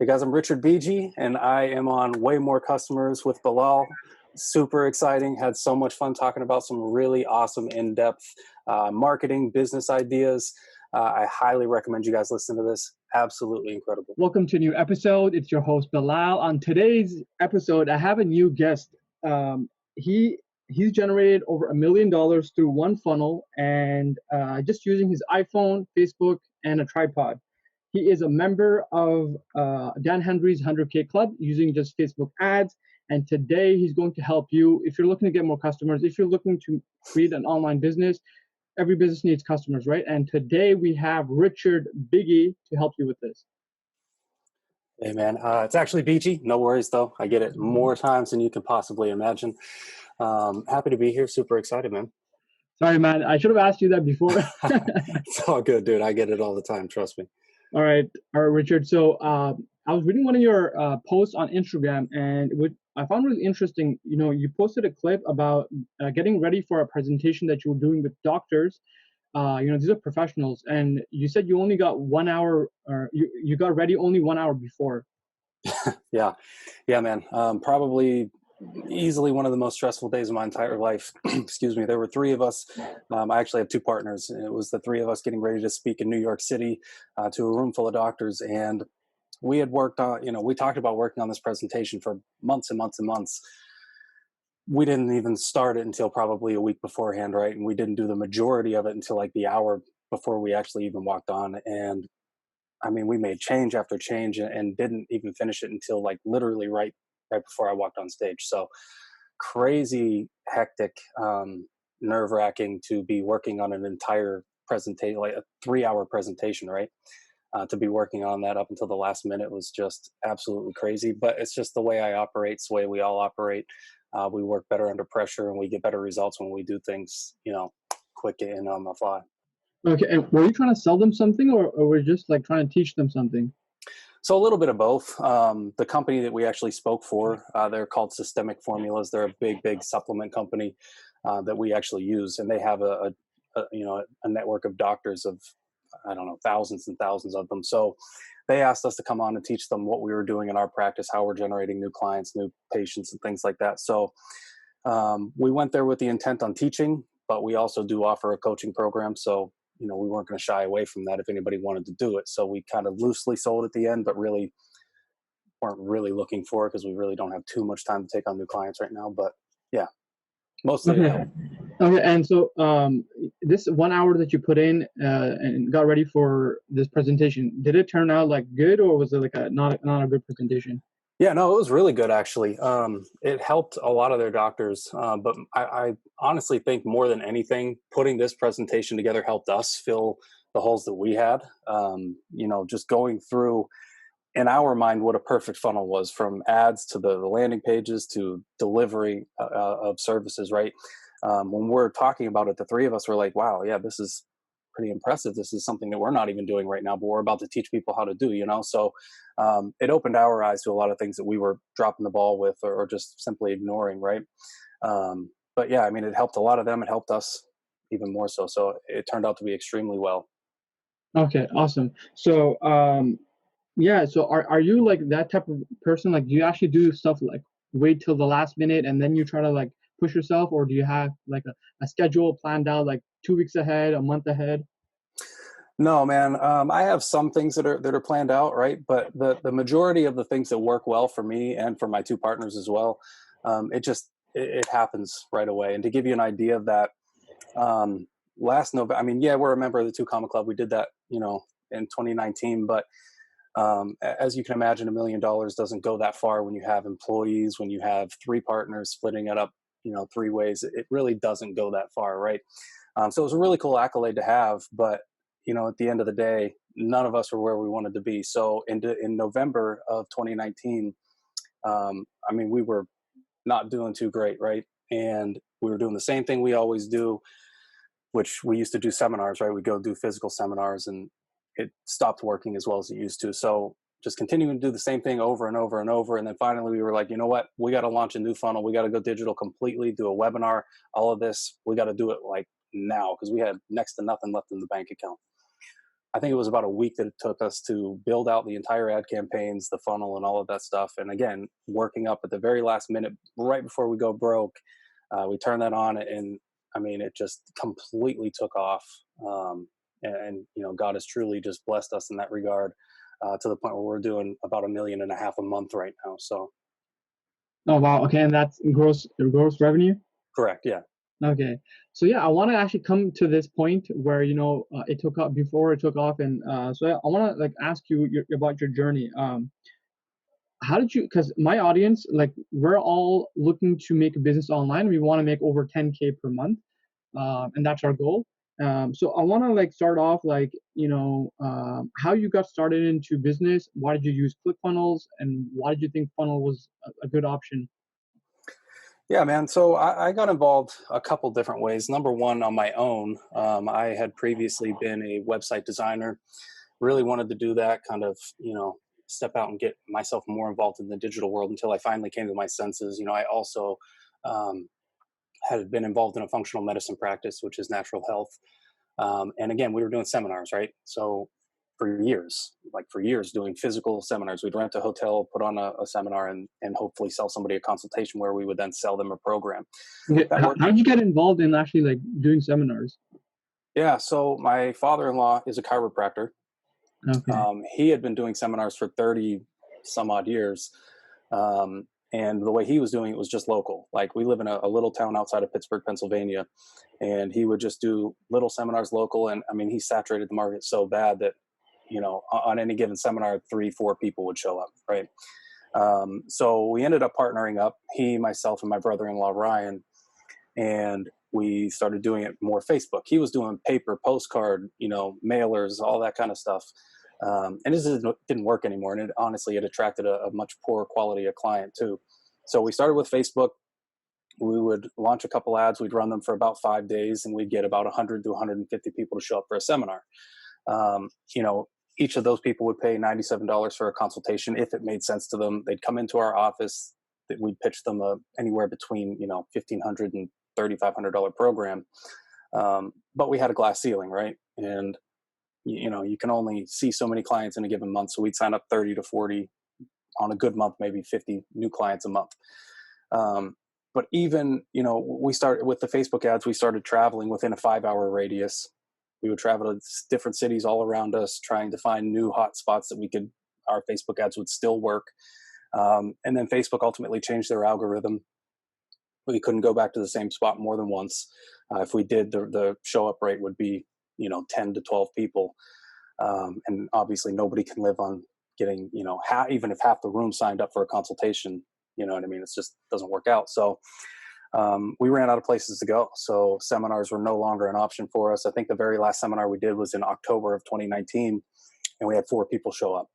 Hey guys, I'm Richard Bigi, and I am on Way More Customers with Bilal. Super exciting. Had so much fun talking about some really awesome in-depth marketing, business ideas. I highly recommend you guys listen to this. Absolutely incredible. Welcome to a new episode. It's your host Bilal. On today's episode, I have a new guest. He's generated over $1 million through one funnel and just using his iPhone, Facebook, and a tripod. He is a member of Dan Henry's 100K Club using just Facebook ads. And today he's going to help you if you're looking to get more customers, if you're looking to create an online business. Every business needs customers, right? And today we have Richard Bigi to help you with this. Hey man, it's actually Bigi. No worries though. I get it more times than you can possibly imagine. Happy to be here. Super excited, man. Sorry, man. I should have asked you that before. It's all good, dude. I get it all the time. Trust me. All right, Richard. So I was reading one of your posts on Instagram, and what I found really interesting. You know, you posted a clip about getting ready for a presentation that you were doing with doctors. These are professionals, and you said you only got 1 hour, or you got ready only 1 hour before. Yeah, man. Probably easily one of the most stressful days of my entire life. Excuse me. There were three of us. I actually have two partners. And it was the three of us getting ready to speak in New York City to a room full of doctors. And we had worked on, we talked about working on this presentation for months and months and months. We didn't even start it until probably a week beforehand, right? And we didn't do the majority of it until like the hour before we actually even walked on. And I mean, we made change after change and didn't even finish it until like literally right before I walked on stage. So crazy, hectic, nerve wracking to be working on an entire presentation, like a 3 hour presentation, right? To be working on that up until the last minute was just absolutely crazy. But it's just the way I operate. It's the way we all operate. We work better under pressure and we get better results when we do things, quick and on the fly. Okay, and were you trying to sell them something, or were you just like trying to teach them something? So a little bit of both. The company that we actually spoke for, they're called Systemic Formulas. They're a big supplement company that we actually use, and they have a network of doctors of, I don't know, thousands and thousands of them. So they asked us to come on and teach them what we were doing in our practice, how we're generating new clients, new patients, and things like that. So we went there with the intent on teaching, but we also do offer a coaching program. So we weren't going to shy away from that if anybody wanted to do it. So we kind of loosely sold at the end, but really weren't really looking for it because we really don't have too much time to take on new clients right now. But yeah, mostly. Okay. Okay, and so this 1 hour that you put in and got ready for this presentation, did it turn out like good, or was it like not a good presentation? Yeah, no, it was really good actually. It helped a lot of their doctors, but I honestly think more than anything, putting this presentation together helped us fill the holes that we had. Just going through in our mind what a perfect funnel was, from ads to the landing pages to delivery of services, right? When we're talking about it, the three of us were like, wow, yeah, this is pretty impressive. This is something that we're not even doing right now, but we're about to teach people how to do, So it opened our eyes to a lot of things that we were dropping the ball with or just simply ignoring, right? But yeah, I mean, it helped a lot of them. It helped us even more so. So it turned out to be extremely well. Okay, awesome. So yeah, so are you like that type of person? Like, do you actually do stuff like wait till the last minute and then you try to like push yourself, or do you have like a schedule planned out like 2 weeks ahead, a month ahead? No, man. I have some things that are planned out, right? But the majority of the things that work well for me and for my two partners as well, it happens right away. And to give you an idea of that, last November, I mean, yeah, we're a member of the Two Comma Club. We did that, in 2019. But as you can imagine, $1 million doesn't go that far when you have employees, when you have three partners splitting it up, three ways. It really doesn't go that far, right? So it was a really cool accolade to have, but at the end of the day, none of us were where we wanted to be. So in November of 2019, we were not doing too great, right? And we were doing the same thing we always do, which we used to do seminars, right? We go do physical seminars, and it stopped working as well as it used to. So just continuing to do the same thing over and over and over. And then finally we were like, you know what? We got to launch a new funnel. We got to go digital completely, do a webinar, all of this. We got to do it like now because we had next to nothing left in the bank account. I think it was about a week that it took us to build out the entire ad campaigns, the funnel, and all of that stuff. And again, working up at the very last minute, right before we go broke, we turned that on, and I mean, it just completely took off. And you know, God has truly just blessed us in that regard, to the point where we're doing about 1.5 million a month right now. So Oh wow. Okay, and that's gross revenue. correct, yeah. Okay, so yeah, I want to actually come to this point where it took off before it took off, and so I want to like ask you about your journey. How did you? Because my audience, like, we're all looking to make a business online. We want to make over 10K per month, and that's our goal. So I want to like start off like how you got started into business. Why did you use ClickFunnels, and why did you think funnel was a good option? Yeah, man. So I got involved a couple different ways. Number one, on my own, I had previously been a website designer. Really wanted to do that, kind of, step out and get myself more involved in the digital world until I finally came to my senses. I also um, had been involved in a functional medicine practice, which is natural health. And again, we were doing seminars, right? So for years, doing physical seminars, we'd rent a hotel, put on a seminar, and hopefully sell somebody a consultation where we would then sell them a program. Okay, That worked. how did you get involved in actually like doing seminars? Yeah. So my father-in-law is a chiropractor. Okay. He had been doing seminars for 30 some odd years. And the way he was doing it was just local. Like, we live in a little town outside of Pittsburgh, Pennsylvania, and he would just do little seminars local. And I mean, he saturated the market so bad that, on any given seminar, 3, 4 people would show up. Right. So we ended up partnering up, he, myself, and my brother-in-law, Ryan, and we started doing it more Facebook. He was doing paper, postcard, mailers, all that kind of stuff. And this didn't work anymore. And it attracted a much poorer quality of client too. So we started with Facebook. We would launch a couple ads. We'd run them for about 5 days, and we'd get about 100 to 150 people to show up for a seminar. Um, you know, each of those people would pay $97 for a consultation if it made sense to them. They'd come into our office. That we'd pitch them anywhere between $1,500 and $3,500 program. But we had a glass ceiling, right? And you can only see so many clients in a given month. So we'd sign up 30 to 40 on a good month, maybe 50 new clients a month. But even, we started with the Facebook ads, we started traveling within a 5-hour radius. We would travel to different cities all around us, trying to find new hot spots that our Facebook ads would still work. And then Facebook ultimately changed their algorithm. We couldn't go back to the same spot more than once. If we did, the show up rate would be 10 to 12 people. And obviously nobody can live on getting, even if half the room signed up for a consultation, you know what I mean? It just doesn't work out. So we ran out of places to go. So seminars were no longer an option for us. I think the very last seminar we did was in October of 2019, and we had 4 people show up.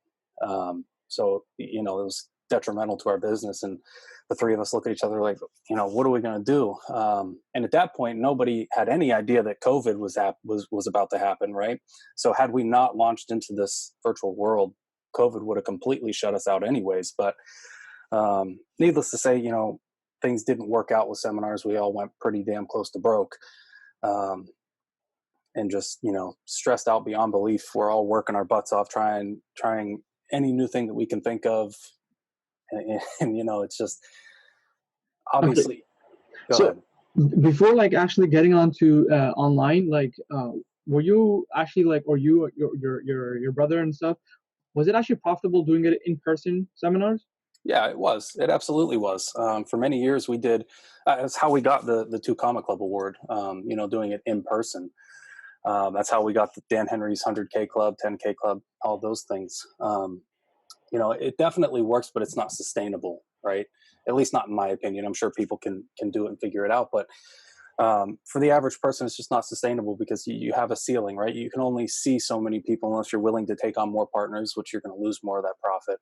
So, it was detrimental to our business. And the 3 of us look at each other like, what are we going to do? And at that point, nobody had any idea that COVID was about to happen, right? So had we not launched into this virtual world, COVID would have completely shut us out anyways. But needless to say, things didn't work out with seminars. We all went pretty damn close to broke. And just, stressed out beyond belief. We're all working our butts off, trying any new thing that we can think of. And it's just, obviously. Okay. Go So ahead. before like actually getting onto online, like were you actually like, or you your brother and stuff, was it actually profitable doing it in person seminars? Yeah, it was. It absolutely was. For many years, we did. That's how we got the 2 Comma Club award. Doing it in person. That's how we got the Dan Henry's 100K Club, 10K Club, all those things. It definitely works, but it's not sustainable, right? At least not in my opinion. I'm sure people can do it and figure it out, but for the average person, it's just not sustainable because you have a ceiling, right? You can only see so many people unless you're willing to take on more partners, which you're going to lose more of that profit.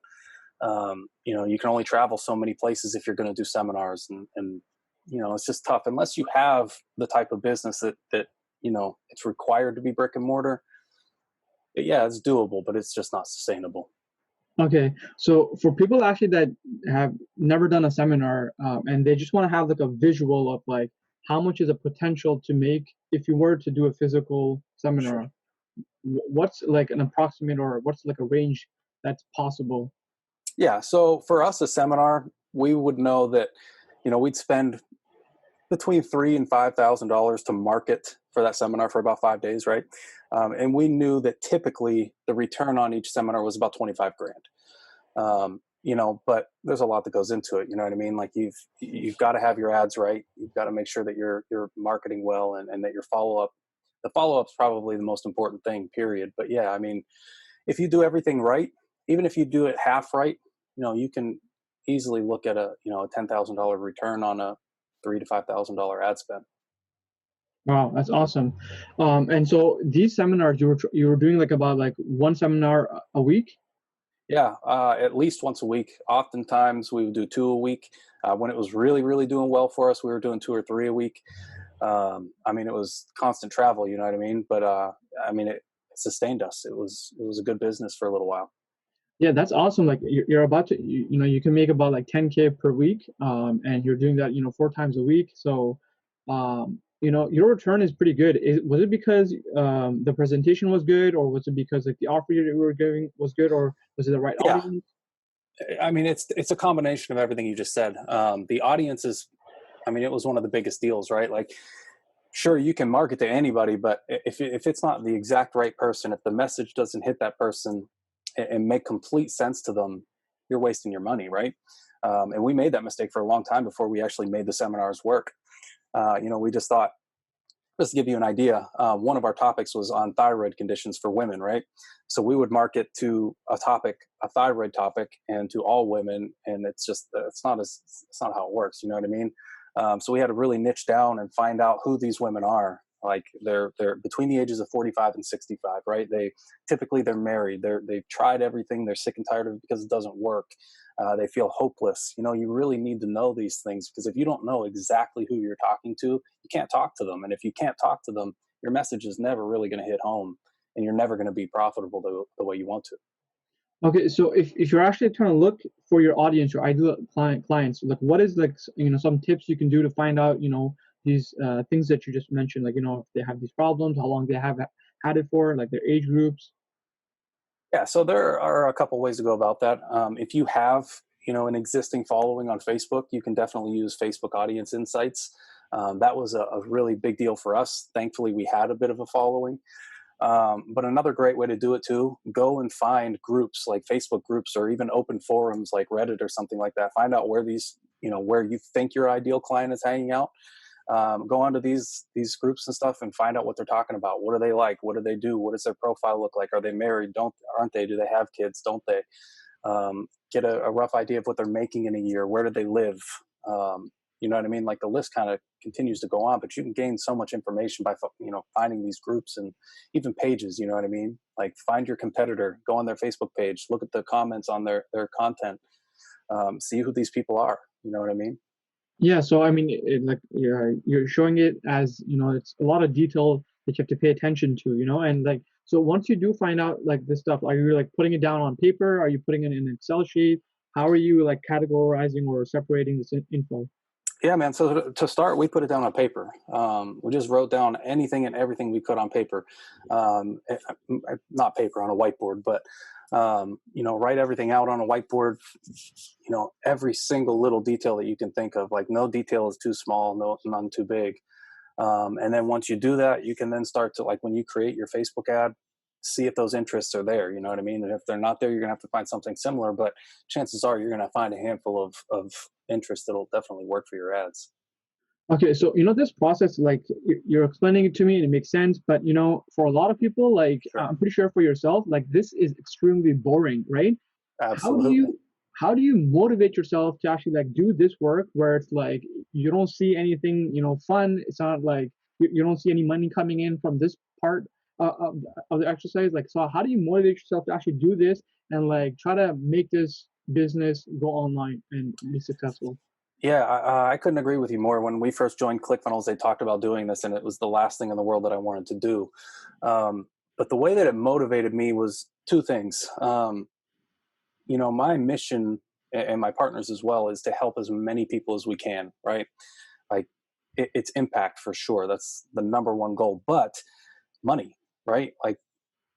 You can only travel so many places if you're going to do seminars, and it's just tough unless you have the type of business that it's required to be brick and mortar. But yeah, it's doable, but it's just not sustainable. Okay, so for people actually that have never done a seminar, and they just want to have like a visual of like how much is a potential to make if you were to do a physical Sure. seminar. what's like an approximate, or what's like a range that's possible? Yeah. So for us, a seminar, we would know that, we'd spend between $3,000 and $5,000 to market for that seminar for about 5 days, right? And we knew that typically the return on each seminar was about 25 grand. But there's a lot that goes into it. You know what I mean? Like you've got to have your ads right. You've got to make sure that you're marketing well, and that your the follow up's probably the most important thing. Period. But yeah, I mean, if you do everything right, even if you do it half right, you can easily look at a $10,000 return on a $3,000 to $5,000 ad spend. Wow, that's awesome. And so these seminars you were doing like about like one seminar a week? Yeah, at least once a week. Oftentimes we would do two a week. When it was really, really doing well for us, we were doing two or three a week. I mean, it was constant travel, you know what I mean? But I mean, it sustained us. It was a good business for a little while. Yeah, that's awesome. Like you're about to, you know, you can make about like 10K per week, and you're doing that, you know, 4 times a week. So, you know, your return is pretty good. Was it because the presentation was good, or was it because like the offer you were giving was good, or was it the right Yeah, audience? I mean, it's a combination of everything you just said. The audience is, I mean, it was one of the biggest deals, right? Like, sure, you can market to anybody, but if it's not the exact right person, if the message doesn't hit that person and make complete sense to them, you're wasting your money, right? And we made that mistake for a long time before we actually made the seminars work. We just thought, just to give you an idea, one of our topics was on thyroid conditions for women, right? So we would market to a thyroid topic, and to all women, and it's not how it works. You know what I mean? So we had to really niche down and find out who these women are. Like they're between the ages of 45 and 65, right? They're married. They've tried everything. They're sick and tired of it because it doesn't work. They feel hopeless. You really need to know these things, because if you don't know exactly who you're talking to, you can't talk to them. And if you can't talk to them, your message is never really going to hit home, and you're never going to be profitable the way you want to. Okay, so if you're actually trying to look for your audience, your ideal clients, like what is like you know some tips you can do to find out you know these things that you just mentioned, like you know if they have these problems, how long they have had it for, like their age groups. Yeah, so there are a couple ways to go about that. If you have, an existing following on Facebook, you can definitely use Facebook Audience Insights. That was a really big deal for us. Thankfully, we had a bit of a following. But another great way to do it too, go and find groups like Facebook groups, or even open forums like Reddit or something like that. Find out where you think your ideal client is hanging out. Go onto these groups and stuff and find out what they're talking about. What do they like? What do they do? What does their profile look like? Are they married? Aren't they? Do they have kids? Don't they? Get a rough idea of what they're making in a year. Where do they live? You know what I mean? Like, the list kind of continues to go on, but you can gain so much information by finding these groups and even pages. You know what I mean? Like, find your competitor, go on their Facebook page, look at the comments on their content, see who these people are. You know what I mean? Yeah, so I mean, like you're showing it as you know, it's a lot of detail that you have to pay attention to, you know, and like so once you do find out like this stuff, are you like putting it down on paper? Are you putting it in an Excel sheet? How are you like categorizing or separating this info? Yeah, man. So to start, we put it down on paper. We just wrote down anything and everything we could on paper. Not paper, on a whiteboard, but write everything out on a whiteboard. Every single little detail that you can think of. Like, no detail is too small, no, none too big. And then once you do that, you can then start to, like, when you create your Facebook ad, see if those interests are there. You know what I mean? And if they're not there, you're gonna have to find something similar. But chances are you're gonna find a handful of interests that'll definitely work for your ads. Okay, so you know this process, like you're explaining it to me and it makes sense, but you know, for a lot of people, like Sure. I'm pretty sure for yourself, like this is extremely boring, right? How do Absolutely. you how do you motivate yourself to actually like do this work where it's like you don't see anything, you know, fun? It's not like you don't see any money coming in from this part of the exercise. Like, so how do you motivate yourself to actually do this and like try to make this business go online and be successful? Yeah, I couldn't agree with you more. When we first joined ClickFunnels, they talked about doing this, and it was the last thing in the world that I wanted to do. But the way that it motivated me was two things. My mission, and my partners as well, is to help as many people as we can, right? Like, it's impact for sure. That's the number one goal. But money, right? Like,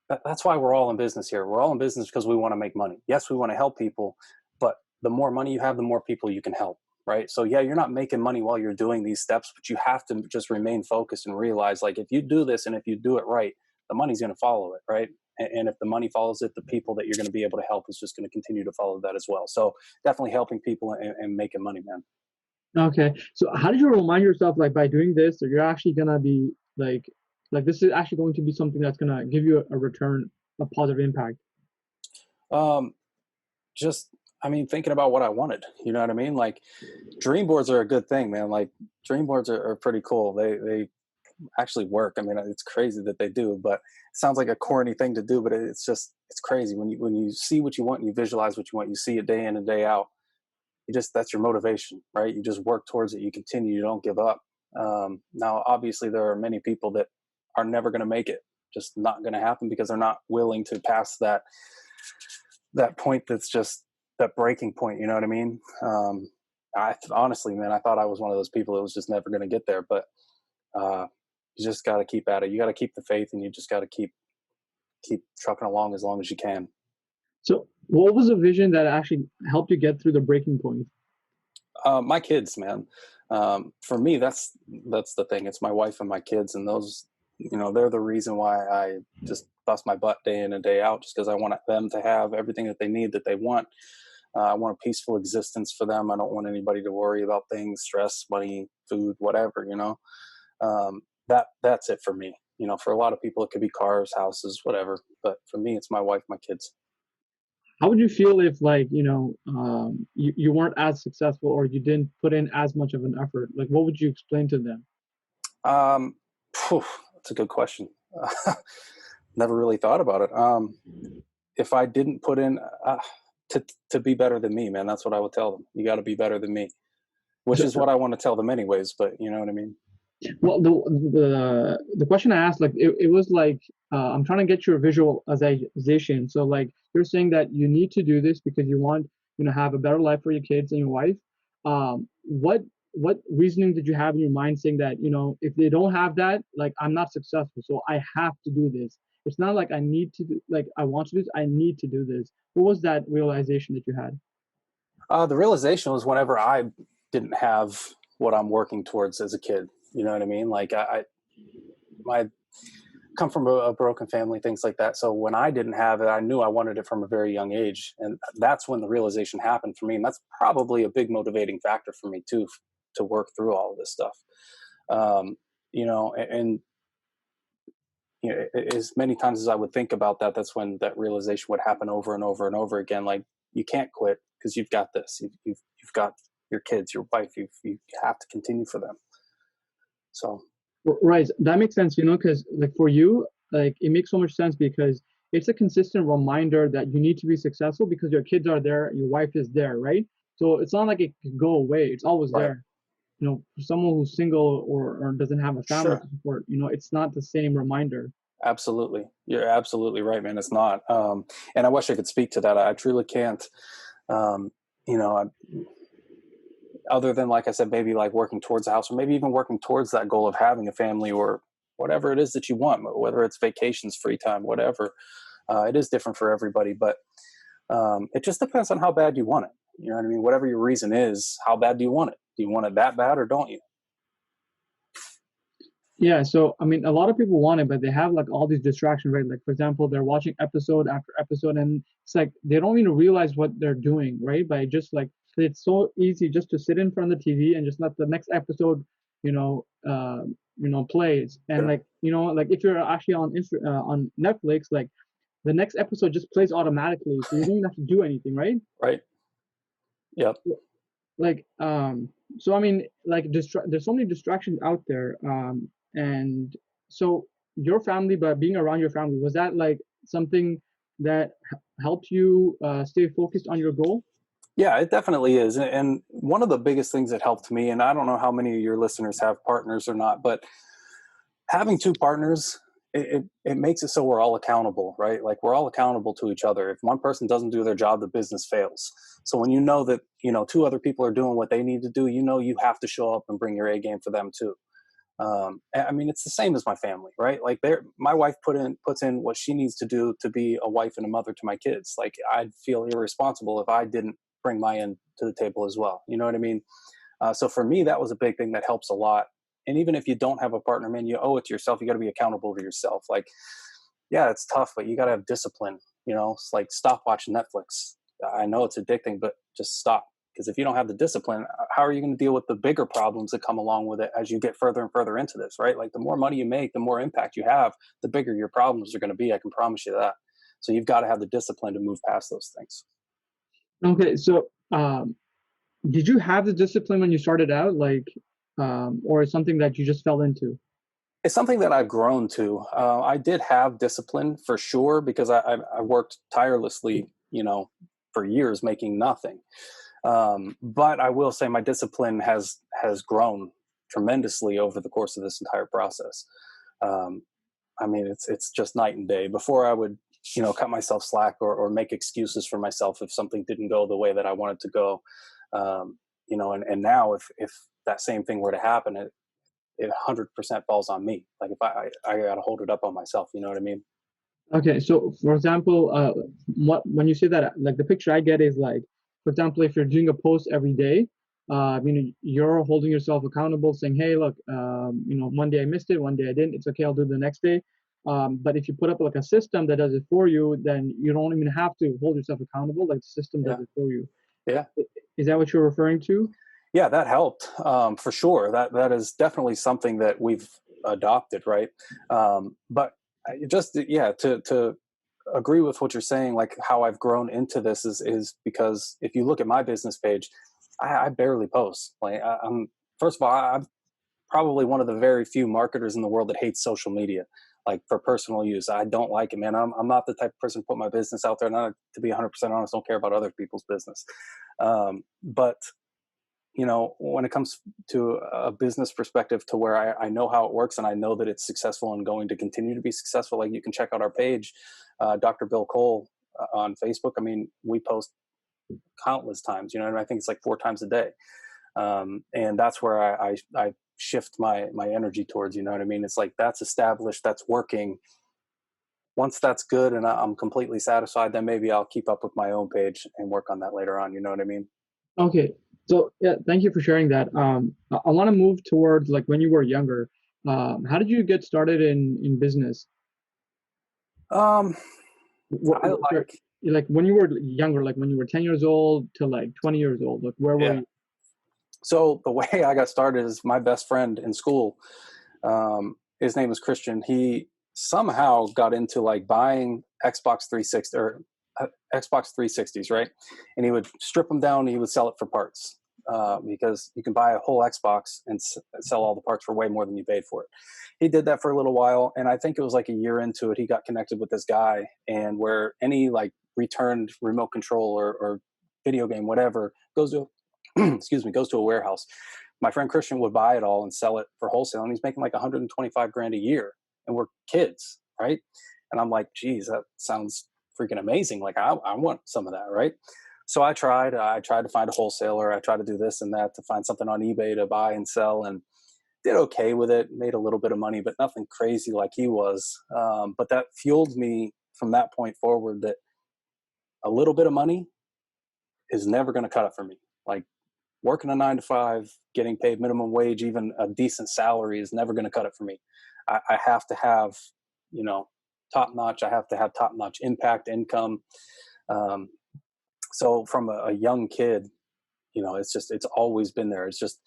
that's why we're all in business here. We're all in business because we want to make money. Yes, we want to help people, but the more money you have, the more people you can help, right? So yeah, you're not making money while you're doing these steps, but you have to just remain focused and realize, like, if you do this and if you do it right, the money's going to follow it, right? And if the money follows it, the people that you're going to be able to help is just going to continue to follow that as well. So definitely helping people and making money, man. Okay. So how did you remind yourself, like, by doing this, that you're actually gonna be like this is actually going to be something that's gonna give you a return, a positive impact? Um, just, I mean, thinking about what I wanted, you know what I mean? Like, dream boards are a good thing, man. Like, dream boards are pretty cool. They actually work. I mean, it's crazy that they do, but it sounds like a corny thing to do, but it's just, it's crazy when you see what you want and you visualize what you want, you see it day in and day out. You just, that's your motivation, right? You just work towards it. You continue. You don't give up. Now, obviously, there are many people that are never going to make it. Just not going to happen because they're not willing to pass that point. That's just that breaking point. You know what I mean? I honestly, man, I thought I was one of those people that was just never going to get there, but uh, you just got to keep at it. You got to keep the faith, and you just got to keep trucking along as long as you can. So what was a vision that actually helped you get through the breaking point? My kids, man. For me, that's the thing. It's my wife and my kids, and those, they're the reason why I just bust my butt day in and day out, just because I want them to have everything that they need, that they want. I want a peaceful existence for them. I don't want anybody to worry about things, stress, money, food, whatever. That's it for me. For a lot of people, it could be cars, houses, whatever. But for me, it's my wife, my kids. How would you feel if, like, you weren't as successful, or you didn't put in as much of an effort? Like, what would you explain to them? Um, that's a good question. Never really thought about it. If I didn't put in to be better than me, man, that's what I would tell them. You got to be better than me, which So, is what I want to tell them anyways. But you know what I mean? well, the question I asked, like, it was like, I'm trying to get your visualization. So, like, you're saying that you need to do this because you want, have a better life for your kids and your wife. What reasoning did you have in your mind saying that, if they don't have that, like, I'm not successful, so I have to do this. It's not like I need to do, like, I want to do this, I need to do this. What was that realization that you had? The realization was whenever I didn't have what I'm working towards as a kid. You know what I mean? Like I come from a broken family, things like that. So when I didn't have it, I knew I wanted it from a very young age, and that's when the realization happened for me. And that's probably a big motivating factor for me too, to work through all of this stuff. Um, and as many times as I would think about that, that's when that realization would happen over and over and over again. Like, you can't quit because you've got this. You've got your kids, your wife. You have to continue for them. So Right, that makes sense, because, like, for you, like, it makes so much sense because it's a consistent reminder that you need to be successful because your kids are there, your wife is there, right? So it's not like it can go away. It's always right, there. For someone who's single, or doesn't have a family to sure. support, it's not the same reminder. Absolutely. You're absolutely right, man. It's not. And I wish I could speak to that. I truly can't. Um, I, other than, like I said, maybe like working towards a house, or maybe even working towards that goal of having a family, or whatever it is that you want, whether it's vacations, free time, whatever. It is different for everybody, but it just depends on how bad you want it. You know what I mean? Whatever your reason is, how bad do you want it? Do you want it that bad, or don't you? Yeah, so I mean, a lot of people want it, but they have, like, all these distractions, right? Like, for example, they're watching episode after episode, and it's like they don't even realize what they're doing, right? By just, like, it's so easy just to sit in front of the TV and just let the next episode, plays, and, Sure. like, like, if you're actually on Netflix, like, the next episode just plays automatically, so you don't even have to do anything, right? Right. Yep. Like, so I mean, like, there's so many distractions out there, and so your family, but being around your family, was that, like, something that helped you stay focused on your goal? Yeah, it definitely is. And one of the biggest things that helped me, and I don't know how many of your listeners have partners or not, but having two partners, it makes it so we're all accountable, right? Like, we're all accountable to each other. If one person doesn't do their job, the business fails. So when you know that, two other people are doing what they need to do, you have to show up and bring your A game for them too. I mean, it's the same as my family, right? Like, my wife puts in what she needs to do to be a wife and a mother to my kids. Like, I'd feel irresponsible if I didn't bring my end to the table as well. You know what I mean? So for me, that was a big thing that helps a lot. And even if you don't have a partner, man, you owe it to yourself. You got to be accountable to yourself. Like, yeah, it's tough, but you got to have discipline. You know, it's like, stop watching Netflix. I know it's addicting, but just stop. Because if you don't have the discipline, how are you going to deal with the bigger problems that come along with it as you get further and further into this, right? Like, the more money you make, the more impact you have, the bigger your problems are going to be. I can promise you that. So you've got to have the discipline to move past those things. Okay, so did you have the discipline when you started out, like, or is something that you just fell into? It's something that I've grown to. I did have discipline for sure, because I worked tirelessly, for years making nothing. But I will say my discipline has grown tremendously over the course of this entire process. Um, I mean, it's just night and day. Before, I would, cut myself slack, or make excuses for myself if something didn't go the way that I wanted to go. And now, if that same thing were to happen, it 100% falls on me. Like, if I got to hold it up on myself. You know what I mean? Okay, so for example, when you say that, like the picture I get is like, for example, if you're doing a post every day, you're holding yourself accountable, saying, "Hey, look, one day I missed it, one day I didn't. It's okay, I'll do it the next day." But if you put up like a system that does it for you, then you don't even have to hold yourself accountable. Like the system does Yeah. it for you. Yeah. Is that what you're referring to? Yeah, that helped, for sure. That is definitely something that we've adopted, right? But yeah, to agree with what you're saying, like, how I've grown into this is because if you look at my business page, I barely post. Like, I'm first of all, I'm probably one of the very few marketers in the world that hates social media, like, for personal use. I don't like it, man. I'm not the type of person to put my business out there. Not to be 100% honest, don't care about other people's business. But when it comes to a business perspective, to where I know how it works, and I know that it's successful and going to continue to be successful. Like, you can check out our page, Dr. Bill Cole, on Facebook. I mean, we post countless times, and I think it's like 4 times a day. And that's where I shift my energy towards, you know what I mean? It's like, that's established, that's working. Once that's good and I'm completely satisfied, then maybe I'll keep up with my own page and work on that later on. You know what I mean? Okay, so yeah, thank you for sharing that. I want to move towards like when you were younger. How did you get started in business? Um, What, I sorry, like, like when you were younger, like when you were 10 years old to like 20 years old, like where were yeah. you? So the way I got started is my best friend in school. His name is Christian. He somehow got into, like, buying Xbox 360, or Xbox 360s, right? And he would strip them down and he would sell it for parts, because you can buy a whole Xbox and sell all the parts for way more than you paid for it. He did that for a little while, and I think it was like a year into it, he got connected with this guy, and where any, like, returned remote control or video game, whatever, goes to excuse me, goes to a warehouse. My friend Christian would buy it all and sell it for wholesale, and he's making like 125 grand a year, and we're kids, right? And I'm like, geez, that sounds freaking amazing. Like, I want some of that, right? So I tried to find a wholesaler. I tried to do this and that to find something on eBay to buy and sell, and did okay with it. Made a little bit of money, but nothing crazy like he was. But that fueled me from that point forward, that a little bit of money is never going to cut it for me. Like, working a 9 to 5, getting paid minimum wage, even a decent salary, is never going to cut it for me. I have to have, top notch. I have to have top notch impact, income. Um, so from a young kid, it's always been there. It's just,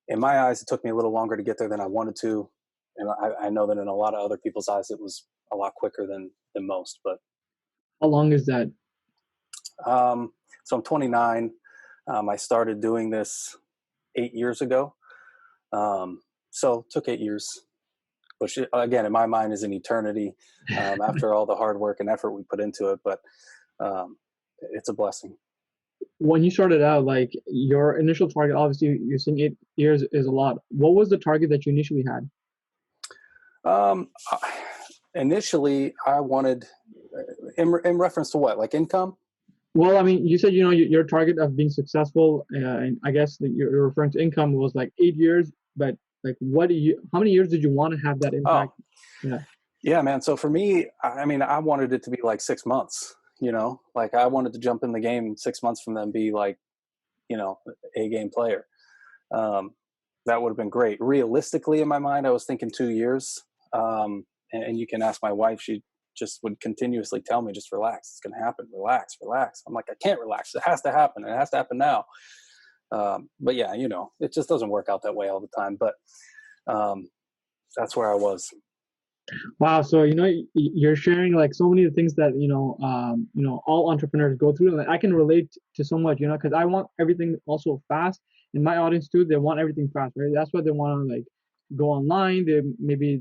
in my eyes, it took me a little longer to get there than I wanted to. And I know that in a lot of other people's eyes, it was a lot quicker than most. But How long is that? so I'm 29. I started doing this 8 years ago. So it took 8 years, which, again, in my mind, is an eternity, after all the hard work and effort we put into it. But it's a blessing. When you started out, like your initial target, obviously you're saying 8 years is a lot. What was the target that you initially had? Um, Initially, I wanted, in reference to what, like, income? Well, I mean, you said your target of being successful, and I guess that you're referring to income was like 8 years. But Like, what do you? How many years did you want to have that impact? Oh, Yeah. yeah, man. So for me, I mean, I wanted it to be like 6 months, like I wanted to jump in the game 6 months from them, be like, a game player. Um, that would have been great. Realistically, in my mind, I was thinking 2 years. And you can ask my wife; she just would continuously tell me, "Just relax. It's going to happen. Relax, relax." I'm like, I can't relax. It has to happen. It has to happen now. But yeah, it just doesn't work out that way all the time. But um, that's where I was. Wow. So you're sharing like so many of the things that all entrepreneurs go through, and like, I can relate to so much, because I want everything also fast, and my audience too. They want everything fast, right? That's why they want to like go online. They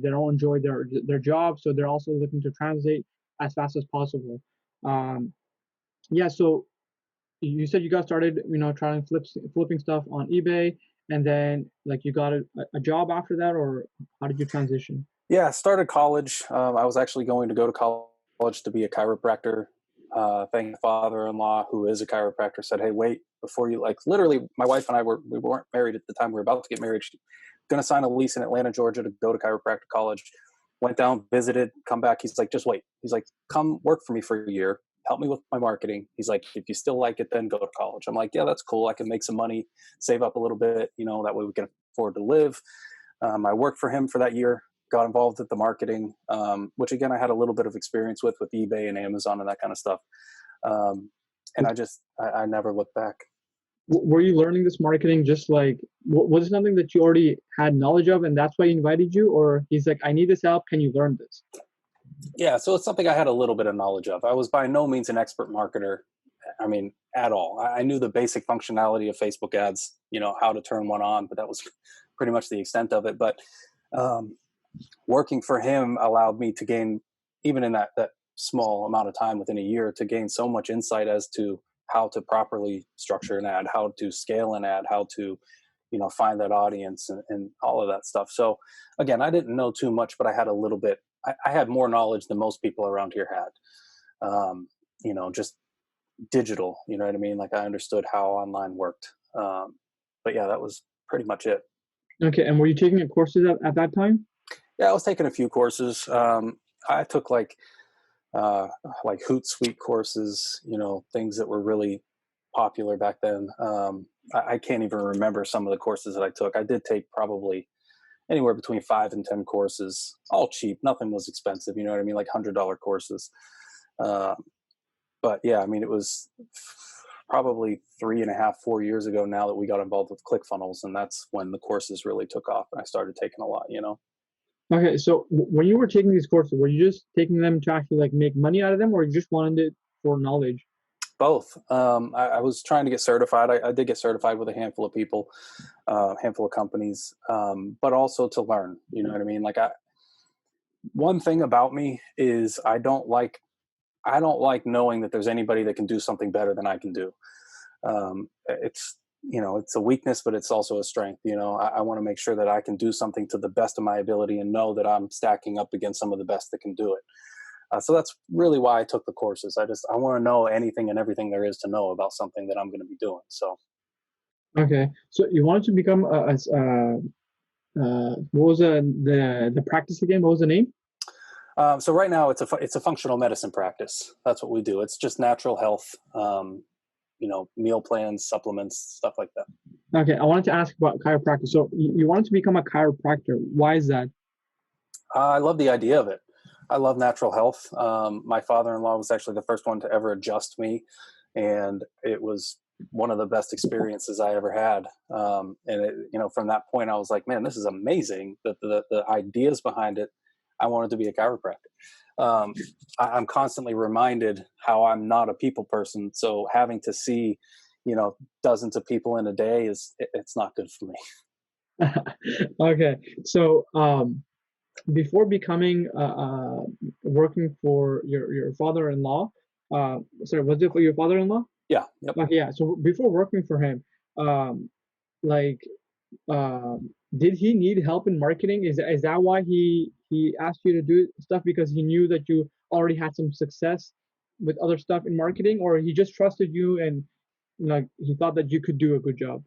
don't enjoy their job, so they're also looking to translate as fast as possible. Um, yeah. So you said you got started, trying flipping stuff on eBay, and then like you got a job after that, or how did you transition? Yeah, I started college. I was actually going to go to college to be a chiropractor. Thank my father-in-law, who is a chiropractor, said, "Hey, wait before you like." Literally, my wife and I we weren't married at the time. We were about to get married. She's going to sign a lease in Atlanta, Georgia, to go to chiropractic college. Went down, visited, come back. He's like, "Just wait." He's like, "Come work for me for a year. Help me with my marketing." He's like, "If you still like it, then go to college." I'm like, "Yeah, that's cool. I can make some money, save up a little bit. That way we can afford to live." I worked for him for that year, got involved with the marketing, which again I had a little bit of experience with eBay and Amazon and that kind of stuff. And I never looked back. Were you learning this marketing just like was it something that you already had knowledge of and that's why he invited you, or he's like, I need this help, can you learn this? Yeah, so it's something I had a little bit of knowledge of. I was by no means an expert marketer. I mean, at all. I knew the basic functionality of Facebook ads, how to turn one on, but that was pretty much the extent of it. But um, working for him allowed me to gain, even in that small amount of time within a year, to gain so much insight as to how to properly structure an ad, how to scale an ad, how to find that audience, and all of that stuff. So again, I didn't know too much, but I had a little bit. I had more knowledge than most people around here had. Just digital, you know what I mean? Like I understood how online worked. But yeah, that was pretty much it. Okay, and were you taking courses at that time? Yeah, I was taking a few courses. I took uh, like Hootsuite courses, things that were really popular back then. I can't even remember some of the courses that I took. I did take probably anywhere between 5 and 10 courses, all cheap. Nothing was expensive. You know what I mean? Like $100 courses. Uh, but yeah, I mean, it was probably 3.5, 4 years ago now that we got involved with ClickFunnels, and that's when the courses really took off, and I started taking a lot. Okay, so when you were taking these courses, were you just taking them to actually like make money out of them, or you just wanted it for knowledge? Both. I was trying to get certified. I did get certified with a handful of people, handful of companies, but also to learn. You know what I mean? Like one thing about me is I don't like knowing that there's anybody that can do something better than I can do. It's a weakness, but it's also a strength. I want to make sure that I can do something to the best of my ability and know that I'm stacking up against some of the best that can do it. So that's really why I took the courses. I want to know anything and everything there is to know about something that I'm going to be doing. So, Okay, so you wanted to become what was the practice again? What was the name? so right now it's a functional medicine practice. That's what we do. It's just natural health, meal plans, supplements, stuff like that. Okay, I wanted to ask about chiropractor. So you wanted to become a chiropractor. Why is that? I love the idea of it. I love natural health. My father-in-law was actually the first one to ever adjust me, and it was one of the best experiences I ever had. From that point, I was like, man, this is amazing. The ideas behind it, I wanted to be a chiropractor. I'm constantly reminded how I'm not a people person. So having to see, dozens of people in a day it's not good for me. Okay, so before becoming working for your father-in-law, sorry, was it for your father-in-law? Yeah. Yep. Okay, yeah. So before working for him, um, like, did he need help in marketing? Is that why he asked you to do stuff because he knew that you already had some success with other stuff in marketing, or he just trusted you and like he thought that you could do a good job?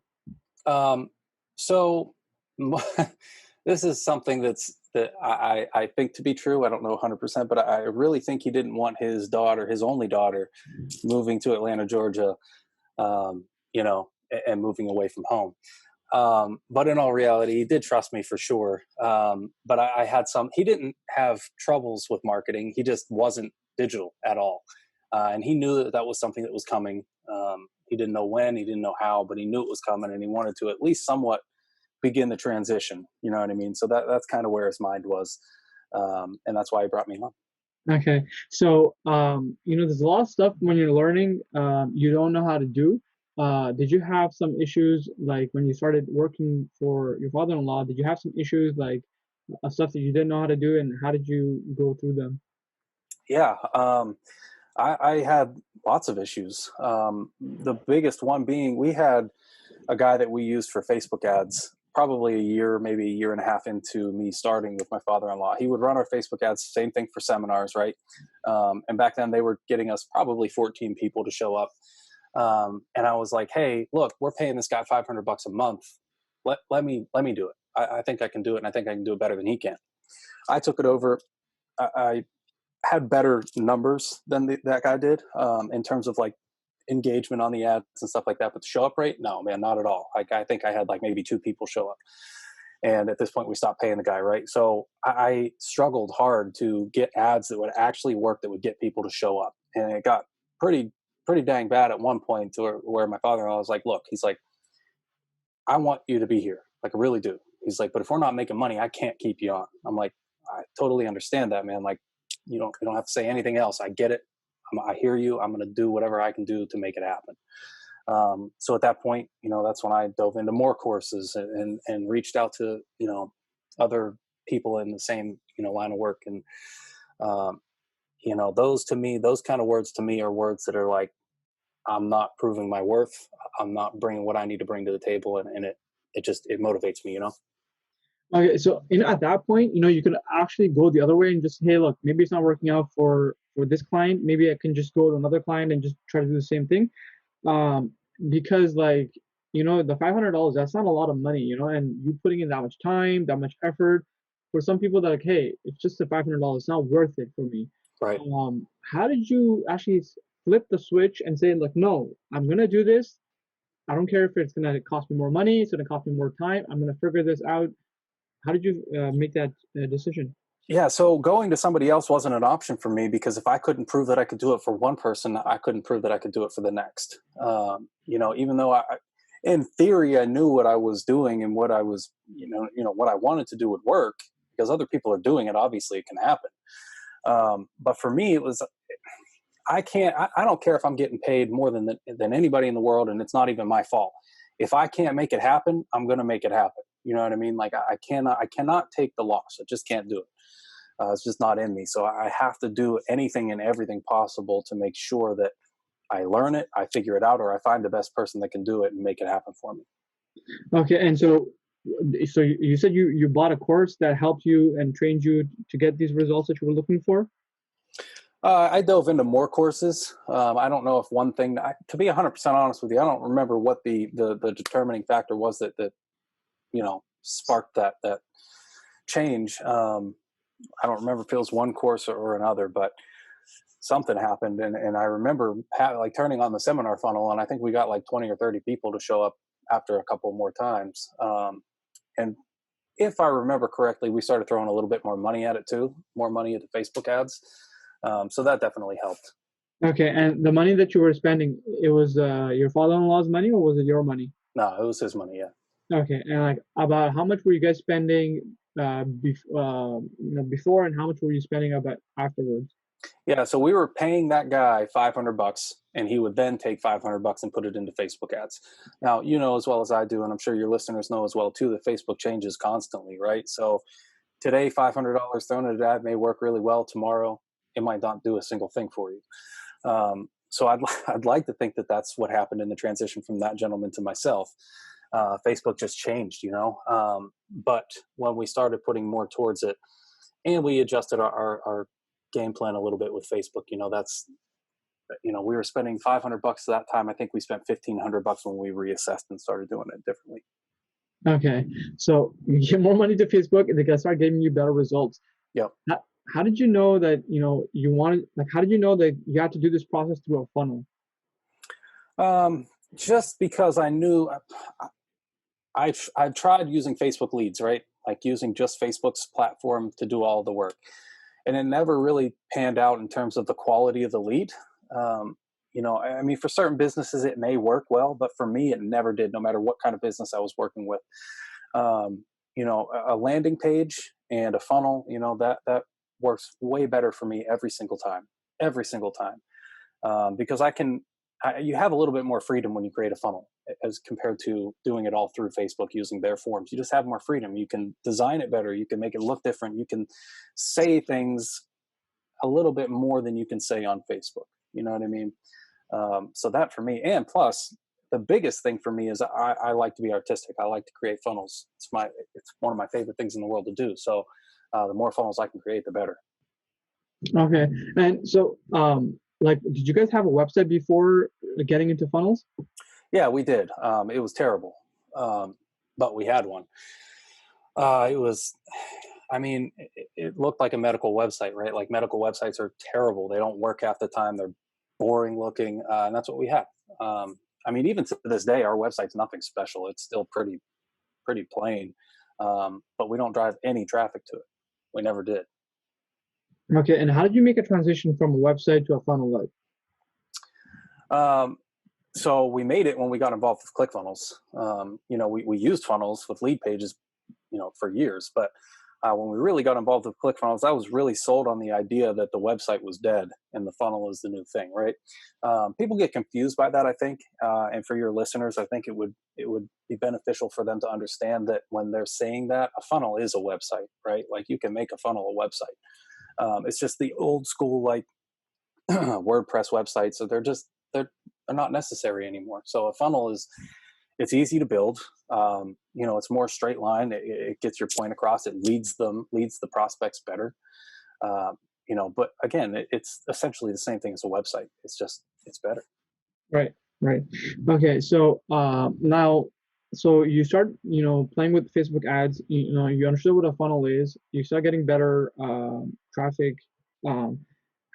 Um, so This is something that I think to be true. I don't know 100%, but I really think he didn't want his daughter, his only daughter, moving to Atlanta, Georgia, um, and moving away from home. But in all reality, he did trust me for sure. But I had some, he didn't have troubles with marketing. He just wasn't digital at all. And he knew that that was something that was coming. He didn't know when, he didn't know how, but he knew it was coming and he wanted to at least somewhat begin the transition. You know what I mean? So that's kind of where his mind was. And that's why he brought me home. Okay, so there's a lot of stuff when you're learning, you don't know how to do. Did you have some issues like when you started working for your father-in-law? Did you have some issues like stuff that you didn't know how to do, and how did you go through them? Yeah. I had lots of issues. The biggest one being we had a guy that we used for Facebook ads probably a year, maybe a year and a half into me starting with my father-in-law. He would run our Facebook ads, same thing for seminars, right? And back then they were getting us probably 14 people to show up. And I was like, hey, look, we're paying this guy $500 a month. Let me do it. I think I can do it. And I think I can do it better than he can. I took it over. I had better numbers than that guy did in terms of like engagement on the ads and stuff like that. But the show up rate, no, man, not at all. Like I think I had like maybe 2 people show up. And at this point, we stopped paying the guy, right? So I struggled hard to get ads that would actually work, that would get people to show up. And it got pretty, pretty dang bad at one point to where my father-in-law was like, look, he's like, I want you to be here. Like, I really do. He's like, but if we're not making money, I can't keep you on. I'm like, I totally understand that, man. Like, you don't have to say anything else. I get it. I hear you. I'm going to do whatever I can do to make it happen. So at that point, that's when I dove into more courses and reached out to, other people in the same, line of work. And, those to me, those kind of words to me are words that are like, I'm not proving my worth. I'm not bringing what I need to bring to the table. And it motivates me. Okay, so at that point, you can actually go the other way and just, hey, look, maybe it's not working out for this client. Maybe I can just go to another client and just try to do the same thing. Um, because like, the $500, that's not a lot of money, and you putting in that much time, that much effort. For some people, they're like, hey, it's just the $500, it's not worth it for me. Right. How did you actually flip the switch and say, like, no, I'm gonna do this. I don't care if it's gonna cost me more money, it's gonna cost me more time. I'm gonna figure this out. How did you make that decision? Yeah, so going to somebody else wasn't an option for me because if I couldn't prove that I could do it for one person, I couldn't prove that I could do it for the next. Even though in theory, I knew what I was doing and what I was, what I wanted to do would work because other people are doing it. Obviously, it can happen. But for me, it was I can't. I don't care if I'm getting paid more than anybody in the world, and it's not even my fault. If I can't make it happen, I'm going to make it happen. You know what I mean? Like I cannot take the loss. I just can't do it. It's just not in me. So I have to do anything and everything possible to make sure that I learn it, I figure it out, or I find the best person that can do it and make it happen for me. Okay, and so you said you bought a course that helped you and trained you to get these results that you were looking for? I dove into more courses. I don't know if one thing, to be 100% honest with you, I don't remember what the determining factor was that sparked that change. I don't remember if it was one course or another, but something happened, and I remember like turning on the seminar funnel, and I think we got like 20 or 30 people to show up after a couple more times. And if I remember correctly, we started throwing a little bit more money at it too, more money at the Facebook ads. So that definitely helped. Okay, and the money that you were spending, it was your father-in-law's money or was it your money? No, it was his money. Yeah. Okay, and like about how much were you guys spending before, and how much were you spending about afterwards? Yeah, so we were paying that guy $500, and he would then take $500 and put it into Facebook ads. Now, you know as well as I do, and I'm sure your listeners know as well too, that Facebook changes constantly, right? So today, $500 thrown at an ad may work really well. Tomorrow, it might not do a single thing for you. So I'd like to think that that's what happened in the transition from that gentleman to myself. Facebook just changed, but when we started putting more towards it, and we adjusted our game plan a little bit with Facebook. We were spending $500 at that time. I think we spent $1,500 when we reassessed and started doing it differently. Okay, so you get more money to Facebook, and they can start giving you better results. Yep. How, how did you know that you wanted like? How did you know that you had to do this process through a funnel? Um, just because I knew I've tried using Facebook leads, right? Like using just Facebook's platform to do all the work, and it never really panned out in terms of the quality of the lead. Um, I mean, for certain businesses it may work well, but for me it never did. No matter what kind of business I was working with, a landing page and a funnel, that works way better for me every single time, because you have a little bit more freedom when you create a funnel as compared to doing it all through Facebook using their forms. You just have more freedom. You can design it better. You can make it look different. You can say things a little bit more than you can say on Facebook. You know what I mean? So that for me, and plus the biggest thing for me is I like to be artistic. I like to create funnels. It's one of my favorite things in the world to do. So the more funnels I can create, the better. Okay, and so like, did you guys have a website before getting into funnels? Yeah, we did. It was terrible, but we had one. It was, I mean, it looked like a medical website, right? Like medical websites are terrible. They don't work half the time. They're boring looking, and that's what we have. I mean, even to this day, our website's nothing special. It's still pretty plain, but we don't drive any traffic to it. We never did. Okay, and how did you make a transition from a website to a funnel? Like, Um, so we made it when we got involved with ClickFunnels. We used funnels with lead pages, for years, but when we really got involved with ClickFunnels, I was really sold on the idea that the website was dead and the funnel is the new thing, right? People get confused by that, I think, and for your listeners, I think it would be beneficial for them to understand that when they're saying that a funnel is a website, right? Like you can make a funnel a website. It's just the old school like WordPress websites, so they're not necessary anymore. So a funnel it's easy to build. It's more straight line. It gets your point across. It leads the prospects better. But again, it's essentially the same thing as a website. It's better. right, right. Okay, so now, so you start, playing with Facebook ads. You understood what a funnel is. You start getting better traffic. Um,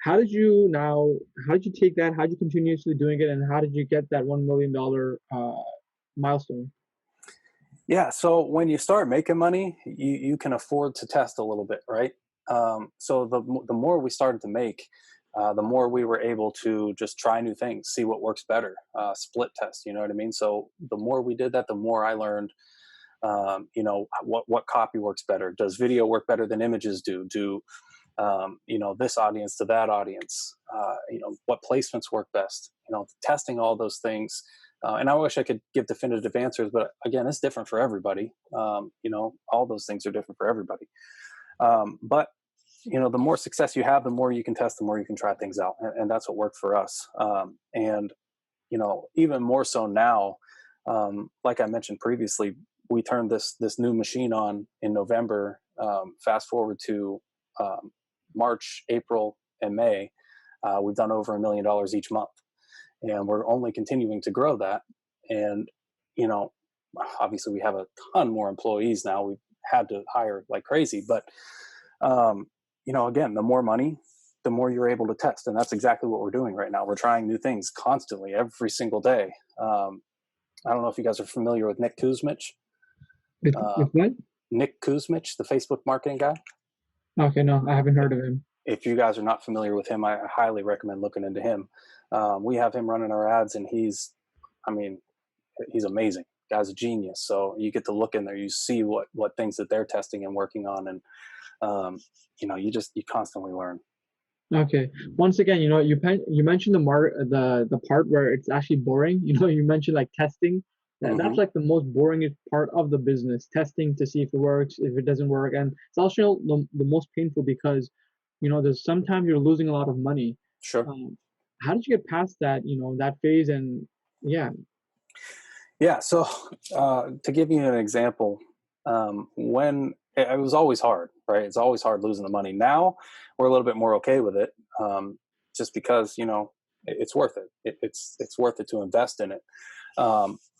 how did you now? How did you take that? How did you continuously doing it, and how did you get that $1 million milestone? Yeah. So when you start making money, you can afford to test a little bit, right? So the more we started to make, the more we were able to just try new things, see what works better, split test. You know what I mean? So the more we did that, the more I learned. What copy works better? Does video work better than images do? This audience to that audience? What placements work best? Testing all those things. And I wish I could give definitive answers, but again, it's different for everybody. All those things are different for everybody. But the more success you have, the more you can test, the more you can try things out, and that's what worked for us. And even more so now, like I mentioned previously, we turned this new machine on in November. Fast forward to March, April, and May, we've done over $1 million each month, and we're only continuing to grow that. And you know, obviously, we have a ton more employees now. We've had to hire like crazy, but again, the more money, the more you're able to test, and that's exactly what we're doing right now. We're trying new things constantly, every single day. I don't know if you guys are familiar with Nick Kuzmich. With what? Nick Kuzmich, the Facebook marketing guy. Okay, no, I haven't heard of him. If you guys are not familiar with him, I highly recommend looking into him. We have him running our ads, and I mean, he's amazing. Guy's a genius. So you get to look in there, you see what things that they're testing and working on, and you constantly learn. Okay. Once again, you mentioned the part where it's actually boring. You mentioned like testing. That's Hmm. like the most boring part of the business. Testing to see if it works, if it doesn't work, and it's also the most painful because there's sometimes you're losing a lot of money. Sure. Um, how did you get past that? That phase and yeah. Yeah. So to give you an example, when it was always hard, right? It's always hard losing the money. Now we're a little bit more okay with it, just because it's worth it. It's worth it to invest in it.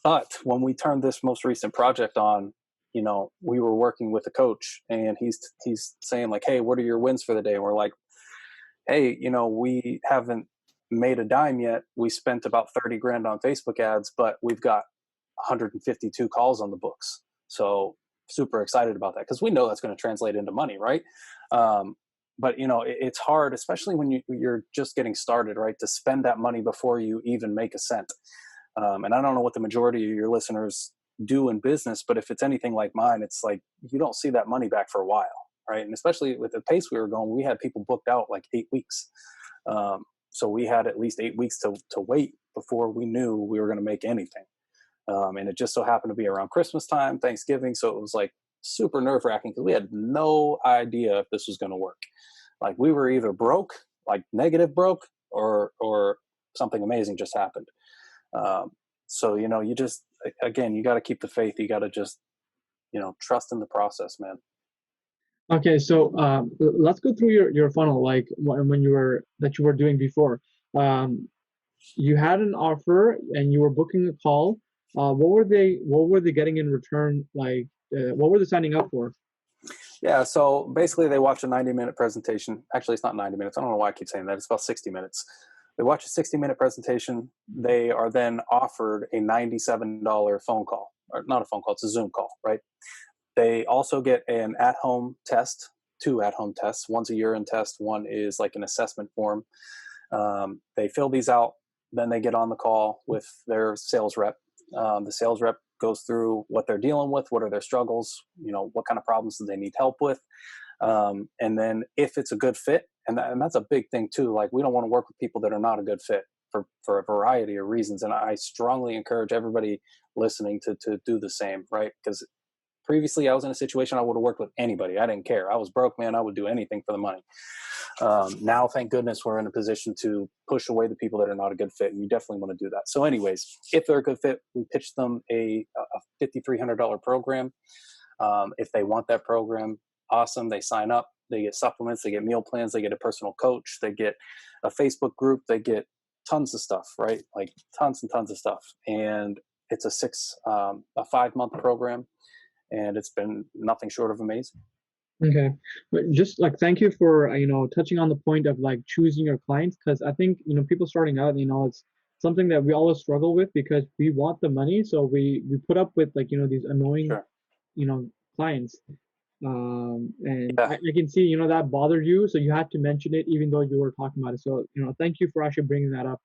But when we turned this most recent project on, we were working with a coach, and he's saying like, hey, what are your wins for the day? And we're like, hey, we haven't made a dime yet. We spent about 30 grand on Facebook ads, but we've got 152 calls on the books. So super excited about that, because we know that's going to translate into money, right? But it's hard, especially when you're just getting started, right, to spend that money before you even make a cent. And I don't know what the majority of your listeners do in business, but if it's anything like mine, it's like you don't see that money back for a while, right? And especially with the pace we were going, we had people booked out like 8 weeks. So we had at least 8 weeks to wait before we knew we were going to make anything. And it just so happened to be around Christmas time, Thanksgiving. So it was like super nerve wracking, because we had no idea if this was going to work. Like we were either broke, like negative broke, or something amazing just happened. So, you just, again, you got to keep the faith. You got to just, trust in the process, man. Okay, so let's go through your funnel, like when you were doing before. Um, you had an offer and you were booking a call. What were they getting in return? Like, what were they signing up for? Yeah. So basically they watch a 90-minute presentation. Actually, it's not 90 minutes. I don't know why I keep saying that. It's about 60 minutes. They watch a 60-minute presentation. They are then offered a $97 phone call, or not a phone call. It's a Zoom call, right? They also get an at-home test, 2 at-home tests. One's a urine test. One is like an assessment form. They fill these out. Then they get on the call with their sales rep. The sales rep goes through what they're dealing with, what are their struggles, what kind of problems do they need help with. And then if it's a good fit, and that's a big thing too, like we don't want to work with people that are not a good fit for a variety of reasons. And I strongly encourage everybody listening to do the same, right? Because previously I was in a situation I would have worked with anybody. I didn't care. I was broke, man. I would do anything for the money. Now, thank goodness we're in a position to push away the people that are not a good fit. And you definitely want to do that. So anyways, if they're a good fit, we pitch them a $5,300 program. If they want that program, awesome. They sign up, they get supplements, they get meal plans, they get a personal coach, they get a Facebook group, they get tons of stuff, right? Like tons and tons of stuff. And it's a 5-month program, and it's been nothing short of amazing. Okay, but just like thank you for touching on the point of like choosing your clients, because I think people starting out, it's something that we always struggle with because we want the money, so we put up with like these annoying Sure. you know clients. And I, Yeah. I can see that bothered you, so you had to mention it even though you were talking about it. So thank you for actually bringing that up.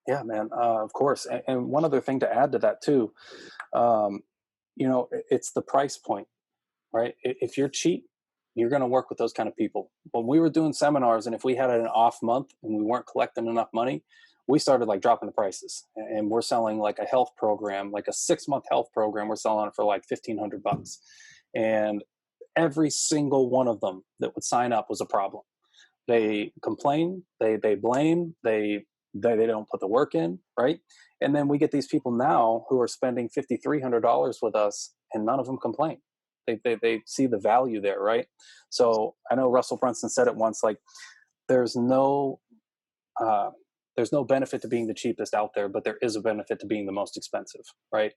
Yeah, man. Of course. And one other thing to add to that too, um, it's the price point, right? If you're cheap, you're going to work with those kind of people. When we were doing seminars, and if we had an off month and we weren't collecting enough money, we started like dropping the prices. And we're selling like a health program, like a 6-month health program. We're selling it for like $1,500, and every single one of them that would sign up was a problem. They complain, they blame, they don't put the work in, right? And then we get these people now who are spending $5,300 with us, and none of them complain. They see the value there, right? So I know Russell Brunson said it once, like there's no uh, there's no benefit to being the cheapest out there, but there is a benefit to being the most expensive, right?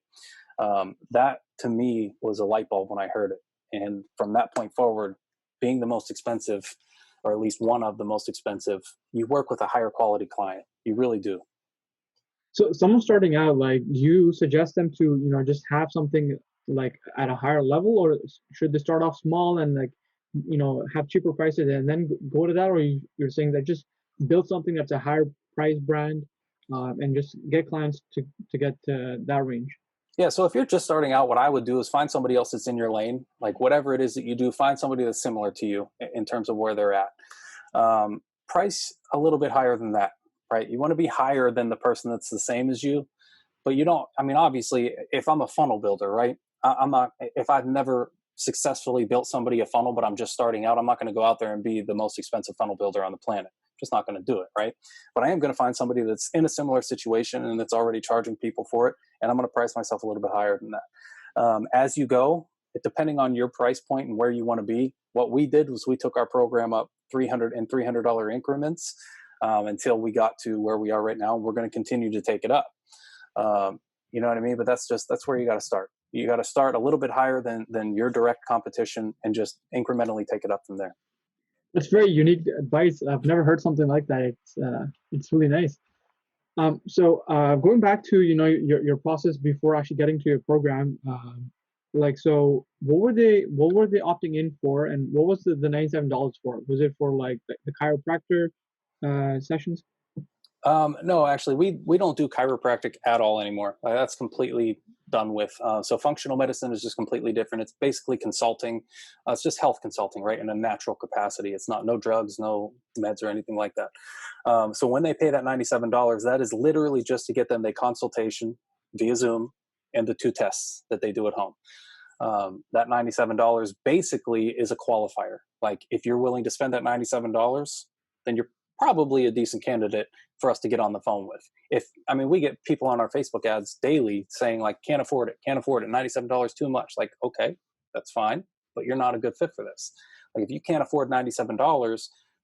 That to me was a light bulb when I heard it. And from that point forward, being the most expensive, or at least one of the most expensive, you work with a higher quality client. You really do. So someone starting out, like, do you suggest them to just have something like at a higher level, or should they start off small and like have cheaper prices and then go to that, or you're saying that just build something that's a higher price brand, and just get clients to get to that range? Yeah. So if you're just starting out, what I would do is find somebody else that's in your lane, like whatever it is that you do, find somebody that's similar to you in terms of where they're at. Price a little bit higher than that, right? You want to be higher than the person that's the same as you, but you don't. I mean, obviously, if I'm a funnel builder, right? I'm not. If I've never successfully built somebody a funnel, but I'm just starting out, I'm not going to go out there and be the most expensive funnel builder on the planet. Just not going to do it, right? But I am going to find somebody that's in a similar situation and that's already charging people for it, and I'm going to price myself a little bit higher than that. As you go, depending on your price point and where you want to be, what we did was we took our program up $300 increments, until we got to where we are right now. We're going to continue to take it up. You know what I mean? But that's where you got to start. You got to start a little bit higher than your direct competition and just incrementally take it up from there. That's very unique advice. I've never heard something like that. It's really nice. Going back to your process before actually getting to your program, like so, what were they opting in for, and what was the $97 for? Was it for like the chiropractor sessions? No, actually, we don't do chiropractic at all anymore. That's completely done with. So functional medicine is just completely different. It's basically consulting. It's just health consulting, right? In a natural capacity. It's not no drugs, no meds or anything like that. So when they pay that $97, that is literally just to get them a consultation via Zoom and the 2 tests that they do at home. That $97 basically is a qualifier. Like if you're willing to spend that $97, then you're probably a decent candidate for us to get on the phone with. We get people on our Facebook ads daily saying like, can't afford it, $97 too much. Like, okay, that's fine, but you're not a good fit for this. Like if you can't afford $97,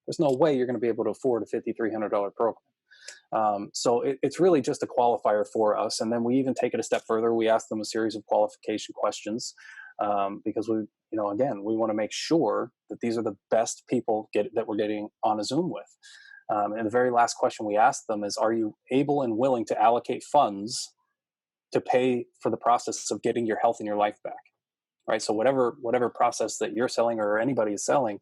there's no way you're going to be able to afford a $5,300 program. So it's really just a qualifier for us. And then we even take it a step further. We ask them a series of qualification questions because again, we want to make sure that these are the best people that we're getting on a Zoom with. And the very last question we ask them is, are you able and willing to allocate funds to pay for the process of getting your health and your life back? Right. So whatever process that you're selling or anybody is selling,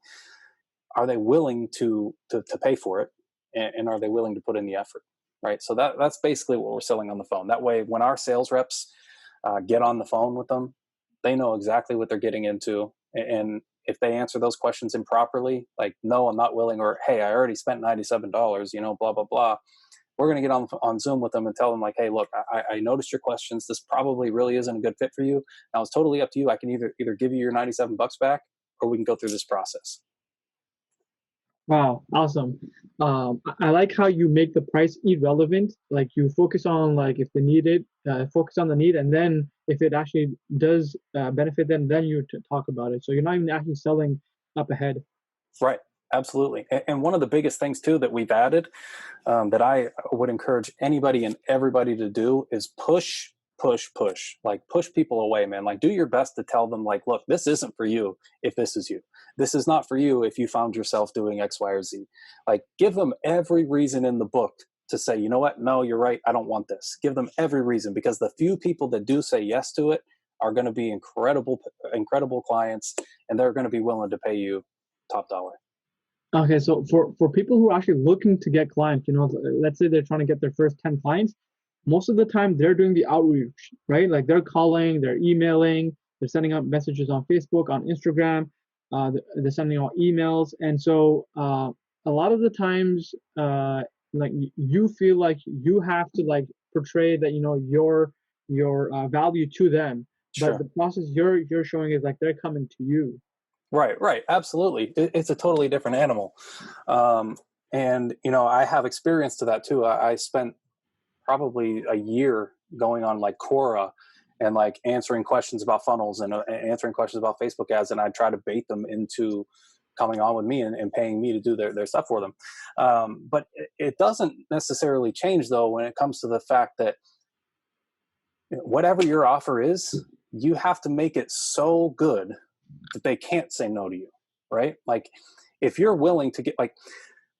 are they willing to pay for it? And are they willing to put in the effort? Right. So that's basically what we're selling on the phone. That way, when our sales reps get on the phone with them, they know exactly what they're getting into. And if they answer those questions improperly, like, no, I'm not willing, or, hey, I already spent $97, blah, blah, blah. We're going to get on Zoom with them and tell them like, hey, look, I noticed your questions. This probably really isn't a good fit for you. Now it's totally up to you. I can either give you your $97 back, or we can go through this process. Wow, awesome. I like how you make the price irrelevant. Like you focus on like if they need it, focus on the need, and then if it actually does benefit them, then you talk about it. So you're not even actually selling up ahead. Right. Absolutely. And one of the biggest things too that we've added that I would encourage anybody and everybody to do is push, like push people away, man. Like do your best to tell them like, look, this isn't for you. If this is you, this is not for you. If you found yourself doing X, Y, or Z, like give them every reason in the book to say, you know what? No, you're right. I don't want this. Give them every reason, because the few people that do say yes to it are going to be incredible clients, and they're going to be willing to pay you top dollar. Okay, so for people who are actually looking to get clients, let's say they're trying to get their first 10 clients, most of the time they're doing the outreach, right? Like they're calling, they're emailing, they're sending out messages on Facebook, on Instagram, they're sending out emails, and so a lot of the times, like you feel like you have to like portray that your value to them, but Sure. the process you're showing is like they're coming to you. Right. Absolutely. It's a totally different animal. And, I have experience to that too. I spent probably a year going on like Quora and like answering questions about funnels and answering questions about Facebook ads. And I try to bait them into coming on with me and paying me to do their stuff for them. But it doesn't necessarily change though, when it comes to the fact that whatever your offer is, you have to make it so good that they can't say no to you, right? Like if you're willing to get like,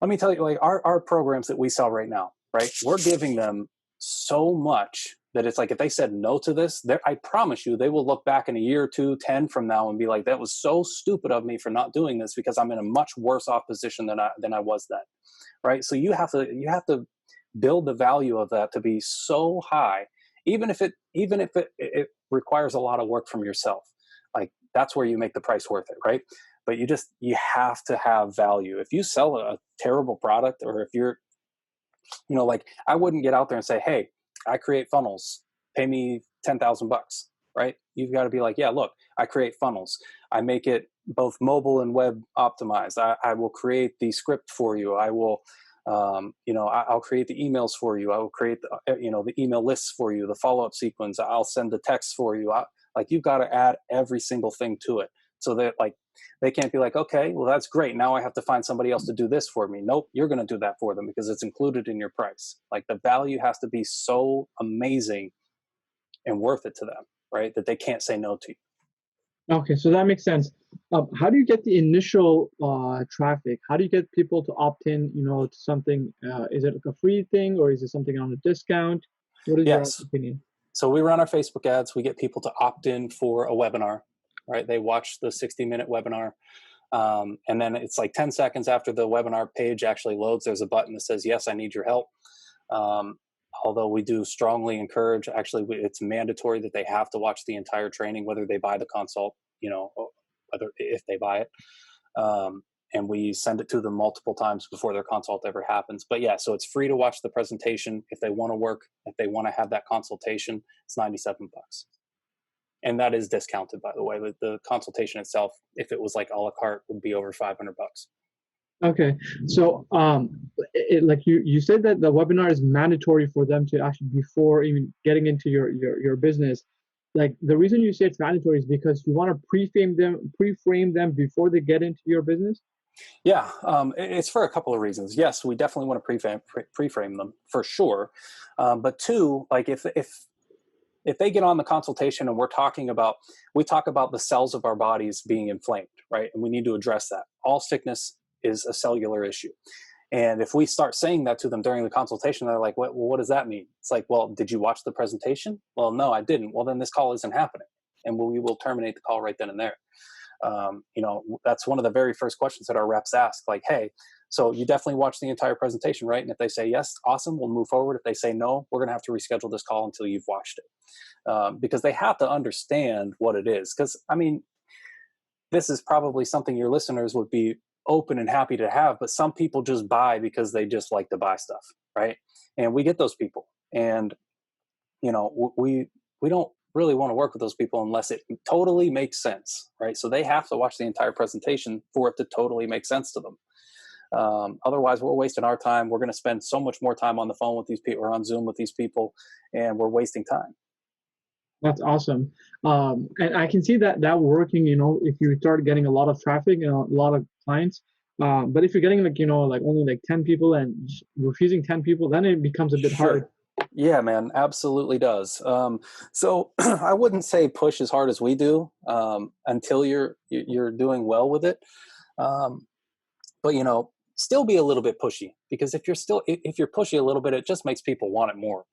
let me tell you, like our programs that we sell right now, right? We're giving them so much that it's like, if they said no to this, I promise you, they will look back in a year, 2, 10 from now and be like, that was so stupid of me for not doing this, because I'm in a much worse off position than I was then. Right. So you have to build the value of that to be so high, even if it requires a lot of work from yourself. Like that's where you make the price worth it, right? But you have to have value. If you sell a terrible product, or if you're, like I wouldn't get out there and say, hey, I create funnels, pay me $10,000, right? You've got to be like, yeah, look, I create funnels. I make it both mobile and web optimized. I will create the script for you. I will, I'll create the emails for you. I will create the email lists for you, the follow-up sequence. I'll send the text for you. Like you've got to add every single thing to it, so that like they can't be like, okay, well that's great, now I have to find somebody else to do this for me. Nope, you're going to do that for them because it's included in your price. Like the value has to be so amazing and worth it to them. right? That they can't say no to you. Okay, so that makes sense. How do you get the initial traffic? How do you get people to opt in, to something? Is it like a free thing or is it something on a discount? What is your Yes. opinion? So we run our Facebook ads. We get people to opt in for a webinar, right? They watch the 60-minute webinar. And then it's like 10 seconds after the webinar page actually loads, there's a button that says, yes, I need your help. Um, Although we do strongly encourage, actually, it's mandatory that they have to watch the entire training, whether they buy the consult, whether if they buy it. And we send it to them multiple times before their consult ever happens. But yeah, so it's free to watch the presentation. If they want to work, if they want to have that consultation, it's $97. And that is discounted, by the way. The consultation itself, if it was like a la carte, would be over $500. Okay, so like you said that the webinar is mandatory for them to actually before even getting into your business. Like the reason you say it's mandatory is because you want to pre-frame them before they get into your business. Yeah, it's for a couple of reasons. Yes, we definitely want to pre-frame them for sure. But two, like if they get on the consultation and we talk about the cells of our bodies being inflamed, right? And we need to address that. All sickness is a cellular issue. And if we start saying that to them during the consultation, they're like, what does that mean? It's like, well, did you watch the presentation? Well, no, I didn't. Well, then this call isn't happening. And we will terminate the call right then and there. That's one of the very first questions that our reps ask, like, hey, so you definitely watched the entire presentation, right? And if they say yes, awesome, we'll move forward. If they say no, we're going to have to reschedule this call until you've watched it. Because they have to understand what it is. Because, I mean, this is probably something your listeners would be open and happy to have, but some people just buy because they just like to buy stuff, right? And we get those people. And, we don't really want to work with those people unless it totally makes sense, right? So they have to watch the entire presentation for it to totally make sense to them. Otherwise, we're wasting our time. We're going to spend so much more time on the phone with these people or on Zoom with these people, and we're wasting time. That's awesome. And I can see that working, if you start getting a lot of traffic and a lot of clients. But if you're getting like only like 10 people and refusing 10 people, then it becomes a bit hard. Sure. Yeah, man, absolutely does. So I wouldn't say push as hard as we do until you're doing well with it. Um, but still be a little bit pushy, because if you're pushy a little bit, it just makes people want it more.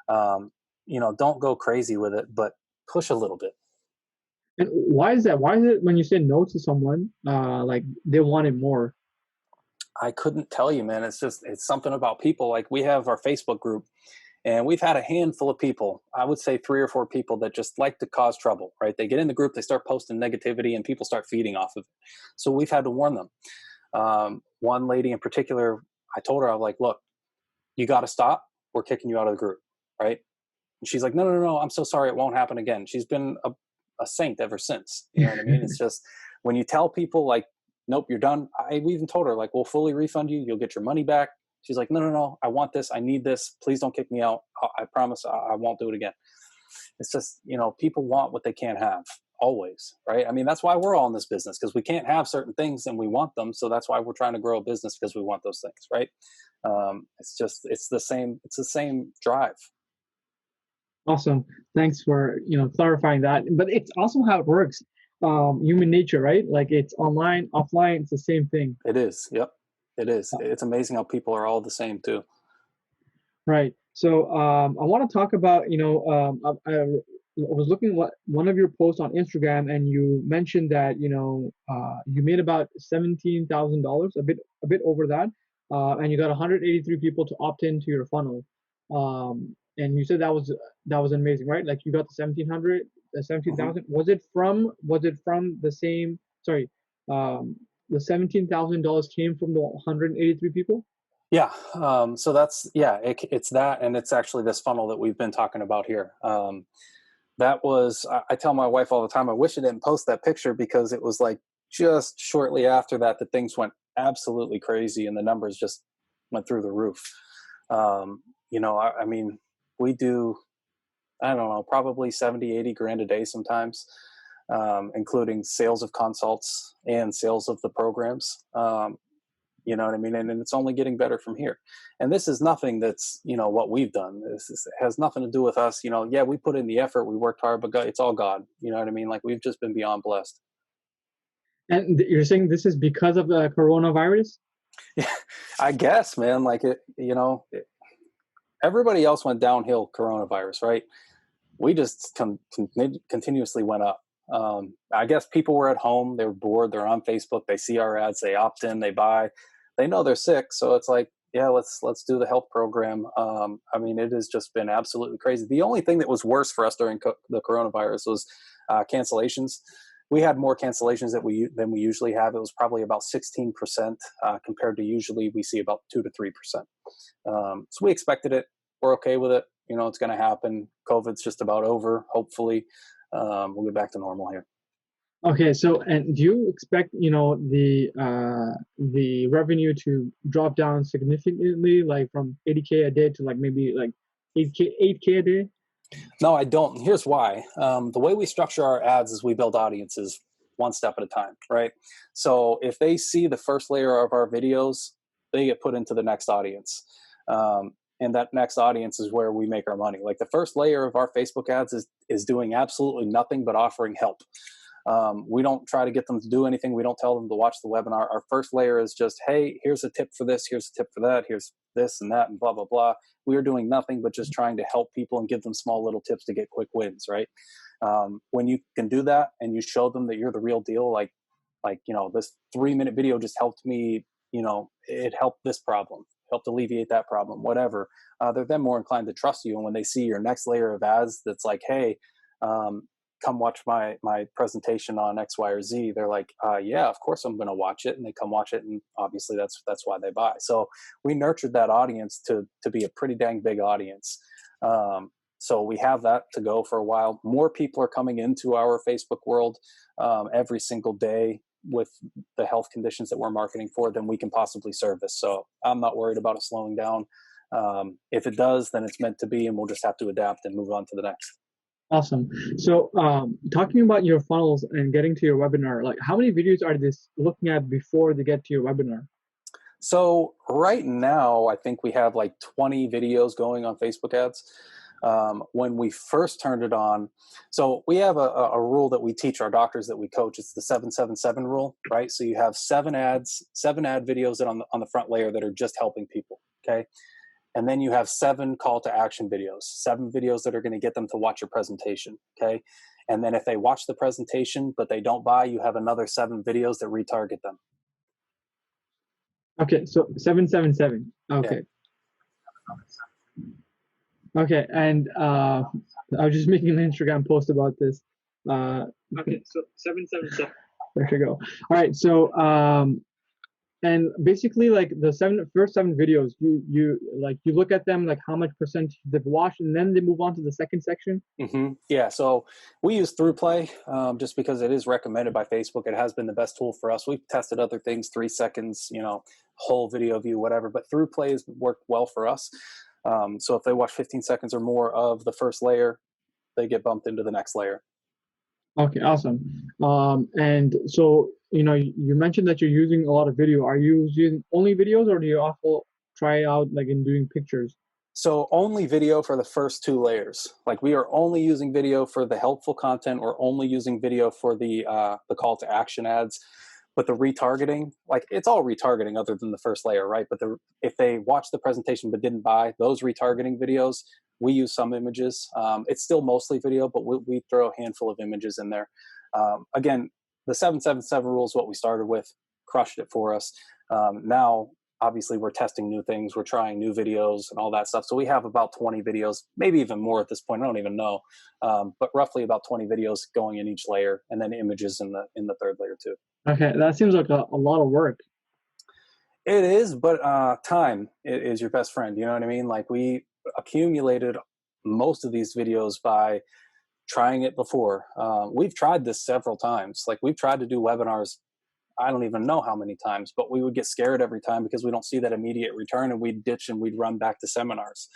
Don't go crazy with it, but push a little bit. And why is that? Why is it when you say no to someone, like they want it more? I couldn't tell you, man. It's something about people. Like, we have our Facebook group, and we've had a handful of people, I would say 3 or 4 people, that just like to cause trouble, right? They get in the group, they start posting negativity, and people start feeding off of it. So we've had to warn them. One lady in particular, I told her, I was like, look, you got to stop. We're kicking you out of the group, right? And she's like, no, I'm so sorry. It won't happen again. She's been a saint ever since. You know what I mean? It's just, when you tell people like, nope, you're done. We even told her, like, we'll fully refund you. You'll get your money back. She's like, no, I want this. I need this. Please don't kick me out. I promise I won't do it again. It's just, people want what they can't have always, right? I mean, that's why we're all in this business, because we can't have certain things and we want them. So that's why we're trying to grow a business, because we want those things, right? It's the same drive. Awesome. Thanks for clarifying that. But it's awesome how it works. Human nature, right? Like it's online, offline, it's the same thing. It is. Yep. It is. It's amazing how people are all the same too. Right. So I want to talk about, I was looking at one of your posts on Instagram, and you mentioned that, you made about $17,000, a bit over that, and you got 183 people to opt into your funnel. And you said that was amazing, right? Like you got the 1,700, the 17,000. Was it from the same? Sorry, the $17,000 came from the 183 people. Yeah. So it's that, and it's actually this funnel that we've been talking about here. That was, I tell my wife all the time, I wish I didn't post that picture, because it was like just shortly after that things went absolutely crazy and the numbers just went through the roof. I mean, we do, I don't know, probably 70, 80 grand a day sometimes, including sales of consults and sales of the programs. You know what I mean? And it's only getting better from here. And this is nothing that's, what we've done. Has nothing to do with us. Yeah, we put in the effort, we worked hard, but God, it's all God. You know what I mean? Like, we've just been beyond blessed. And you're saying this is because of the coronavirus? Yeah, I guess, man. Like, everybody else went downhill coronavirus, right? We just continuously went up. I guess people were at home, they were bored, they're on Facebook, they see our ads, they opt in, they buy, they know they're sick, so it's like, yeah, let's do the health program. I mean, it has just been absolutely crazy. The only thing that was worse for us during the coronavirus was cancellations. We had more cancellations than we usually have. It was probably about 16% compared to usually we see about 2 to 3%. So we expected it. We're okay with it. It's going to happen. COVID's just about over. Hopefully, we'll get back to normal here. Okay, so and do you expect, the revenue to drop down significantly, like from 80K a day to like maybe like 8K a day? No, I don't. Here's why. The way we structure our ads is we build audiences one step at a time, right? So if they see the first layer of our videos, they get put into the next audience. And that next audience is where we make our money. Like, the first layer of our Facebook ads is doing absolutely nothing but offering help. We don't try to get them to do anything. We don't tell them to watch the webinar. Our first layer is just, hey, here's a tip for this, here's a tip for that, here's this and that, and blah, blah, blah. We are doing nothing but just trying to help people and give them small little tips to get quick wins, right? When you can do that and you show them that you're the real deal, like this 3-minute video just helped me, it helped this problem, helped alleviate that problem, whatever. They're then more inclined to trust you. And when they see your next layer of ads that's like, hey, come watch my presentation on X, Y, or Z, they're like, yeah, of course I'm going to watch it. And they come watch it. And obviously that's why they buy. So we nurtured that audience to be a pretty dang big audience. So we have that to go for a while. More people are coming into our Facebook world every single day with the health conditions that we're marketing for than we can possibly service. So I'm not worried about it slowing down. If it does, then it's meant to be, and we'll just have to adapt and move on to the next. Awesome. So, talking about your funnels and getting to your webinar, like how many videos are they looking at before they get to your webinar? So right now, I think we have like 20 videos going on Facebook ads. When we first turned it on, so we have a rule that we teach our doctors that we coach. It's the 7-7-7 rule, right? So you have 7 ad videos that on the front layer that are just helping people. Okay. And then you have 7 call to action videos, 7 videos that are going to get them to watch your presentation. Okay. And then if they watch the presentation, but they don't buy, you have another 7 videos that retarget them. Okay. So 7-7-7. Okay. Yeah. Okay. And I was just making an Instagram post about this. Okay. So 7-7-7. There you go. All right. So, and basically, like the first 7 videos, you look at them, like how much percent they've watched, and then they move on to the second section. Mm-hmm. Yeah, so we use ThroughPlay just because it is recommended by Facebook. It has been the best tool for us. We've tested other things, 3 seconds, whole video view, whatever, but ThroughPlay has worked well for us. So if they watch 15 seconds or more of the first layer, they get bumped into the next layer. Okay, awesome. And so, you mentioned that you're using a lot of video. Are you using only videos, or do you also try out like in doing pictures? So only video for the first 2 layers. Like, we are only using video for the helpful content. We're only using video for the call to action ads. But the retargeting, like, it's all retargeting other than the first layer, right? But if they watched the presentation but didn't buy, those retargeting videos, we use some images. It's still mostly video, but we throw a handful of images in there. Again, the 7-7-7 rule is what we started with, crushed it for us. Now, obviously, we're testing new things. We're trying new videos and all that stuff. So we have about 20 videos, maybe even more at this point. I don't even know. But roughly about 20 videos going in each layer, and then images in the third layer too. Okay, that seems like a lot of work. It is, but time is your best friend. You know what I mean? Like, we accumulated most of these videos by trying it before. We've tried this several times. Like, we've tried to do webinars, I don't even know how many times, but we would get scared every time because we don't see that immediate return, and we'd ditch and we'd run back to seminars.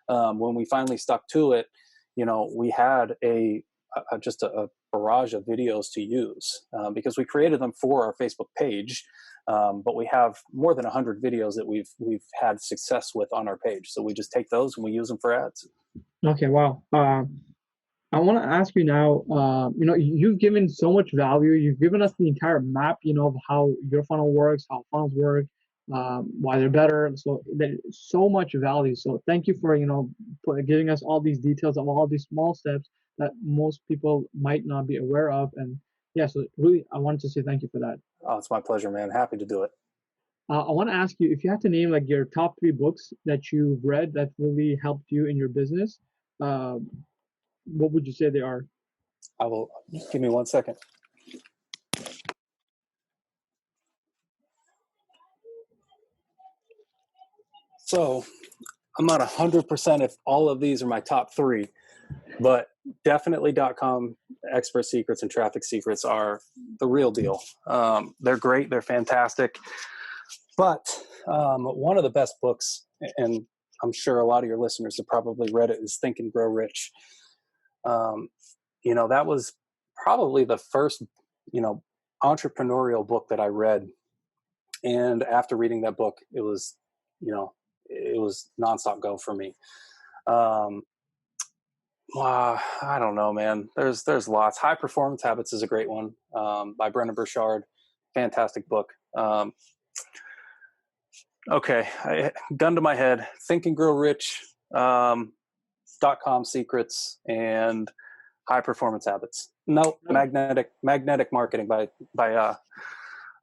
When we finally stuck to it, we had a just a barrage of videos to use because we created them for our Facebook page, but we have more than 100 videos that we've had success with on our page. So we just take those and we use them for ads. Okay, wow. I want to ask you now, you've given so much value. You've given us the entire map, of how your funnel works, how funnels work, why they're better. So there's so much value. So thank you for, giving us all these details of all these small steps that most people might not be aware of. And yeah, so really, I wanted to say thank you for that. Oh, it's my pleasure, man. Happy to do it. I want to ask you if you had to name like your top three books that you've read that really helped you in your business, uh, what would you say they are? I will. Give me 1 second. So I'm not 100% if all of these are my top three, but definitely .com, Expert Secrets, and Traffic Secrets are the real deal. They're great. They're fantastic. But one of the best books, and I'm sure a lot of your listeners have probably read it, is Think and Grow Rich. That was probably the first, entrepreneurial book that I read. And after reading that book, it was nonstop go for me. I don't know, man. There's lots. High Performance Habits is a great one by Brendan Burchard. Fantastic book. Okay, gun to my head. Think and Grow Rich, .com Secrets, and High Performance Habits. No, Magnetic Marketing by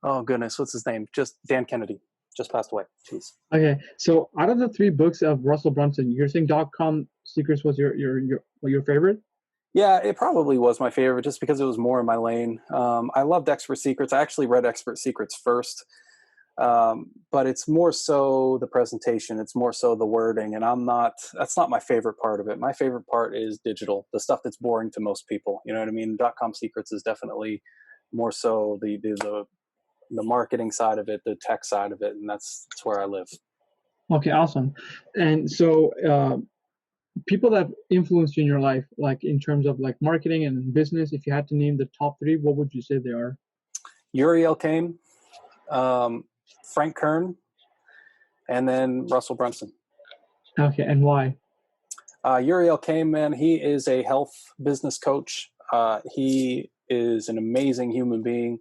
oh goodness, what's his name? Just Dan Kennedy. Just passed away. Jeez. Okay, so out of the three books of Russell Brunson, you're saying .com Secrets was your favorite? Yeah, it probably was my favorite just because it was more in my lane. I loved Expert Secrets. I actually read Expert Secrets first, but it's more so the presentation. It's more so the wording, and that's not my favorite part of it. My favorite part is digital, the stuff that's boring to most people. You know what I mean? .com Secrets is definitely more so the marketing side of it, the tech side of it, and that's where I live. Okay, awesome. And so people that influenced you in your life, like in terms of like marketing and business, if you had to name the top three, what would you say they are? Uriel Kane, Frank Kern, and then Russell Brunson. Okay, and why? Uriel Kane, man, he is a health business coach. He is an amazing human being.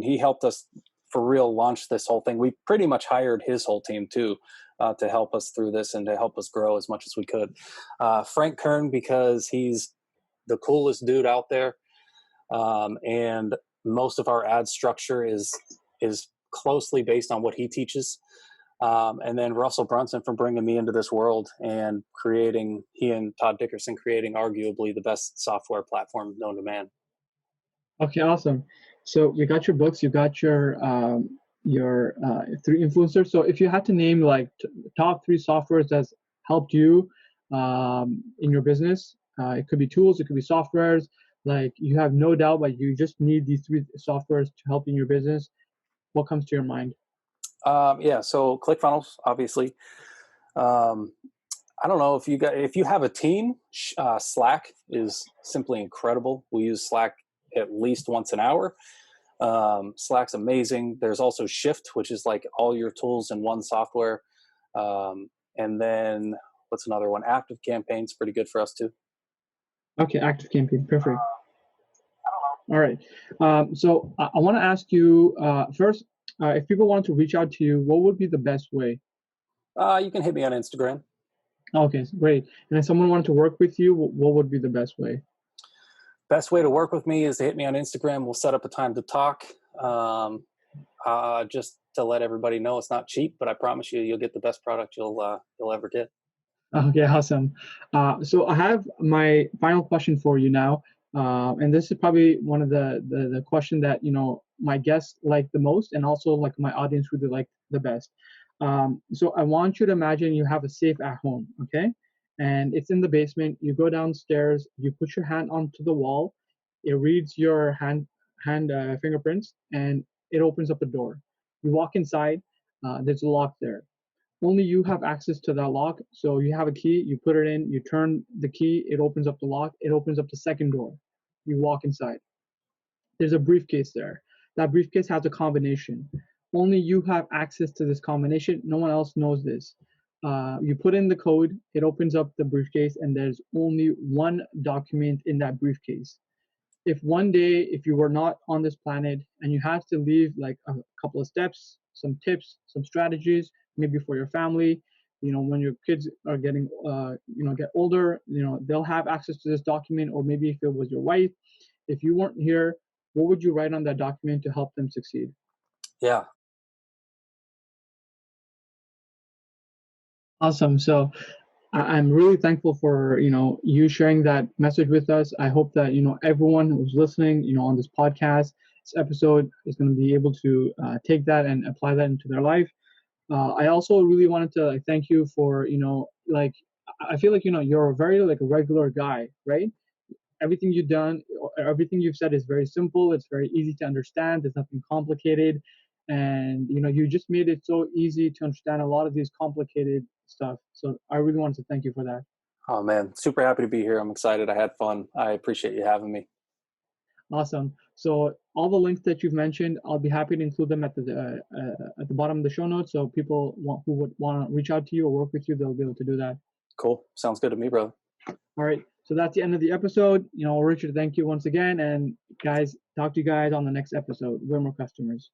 He helped us for real launch this whole thing. We pretty much hired his whole team too to help us through this and to help us grow as much as we could. Frank Kern, because he's the coolest dude out there, and most of our ad structure is closely based on what he teaches. And then Russell Brunson for bringing me into this world and he and Todd Dickerson creating arguably the best software platform known to man. Okay, awesome. So we got your books, you got your three influencers. So if you had to name like top three softwares that's helped you in your business, it could be tools, it could be softwares. Like you have no doubt, like you just need these three softwares to help in your business. What comes to your mind? So ClickFunnels, obviously. I don't know if you have a team, Slack is simply incredible. We use Slack at least once an hour. Slack's amazing. There's also Shift, which is like all your tools in one software. And then what's another one? Active Campaign's pretty good for us too. Okay, Active Campaign, perfect. All right. So I want to ask you first, if people want to reach out to you, what would be the best way? You can hit me on Instagram. Okay, great. And if someone wanted to work with you, what would be the best way? Best way to work with me is to hit me on Instagram. We'll set up a time to talk. Just to let everybody know, it's not cheap, but I promise you'll get the best product you'll ever get. Okay, awesome. So I have my final question for you now, and this is probably one of the question that my guests like the most, and also like my audience really like the best. So I want you to imagine you have a safe at home, okay? And it's in the basement. You go downstairs, you put your hand onto the wall, it reads your hand fingerprints, and it opens up a door. You walk inside. There's a lock there. Only you have access to that lock. So you have a key, you put it in, you turn the key, it opens up the lock, it opens up the second door. You walk inside. There's a briefcase there. That briefcase has a combination. Only you have access to this combination. No one else knows this. You put in the code, it opens up the briefcase, and there's only one document in that briefcase. If one day, if you were not on this planet and you have to leave like a couple of steps, some tips, some strategies, maybe for your family, when your kids are getting, get older, they'll have access to this document, or maybe if it was your wife, if you weren't here, what would you write on that document to help them succeed? Yeah. Awesome. So I'm really thankful for you sharing that message with us. I hope that everyone who's listening, on this podcast, this episode is going to be able to take that and apply that into their life. I also really wanted to thank you for like I feel like you're a very like a regular guy, right? Everything you've done, everything you've said is very simple. It's very easy to understand. There's nothing complicated, and you just made it so easy to understand a lot of these complicated stuff. So I really wanted to thank you for that. Oh man, super happy to be here. I'm excited. I had fun. I appreciate you having me. Awesome. So all the links that you've mentioned, I'll be happy to include them at the bottom of the show notes. So people who would want to reach out to you or work with you, they'll be able to do that. Cool. Sounds good to me, brother. All right. So that's the end of the episode. Richard, thank you once again. And guys, talk to you guys on the next episode. We're more customers.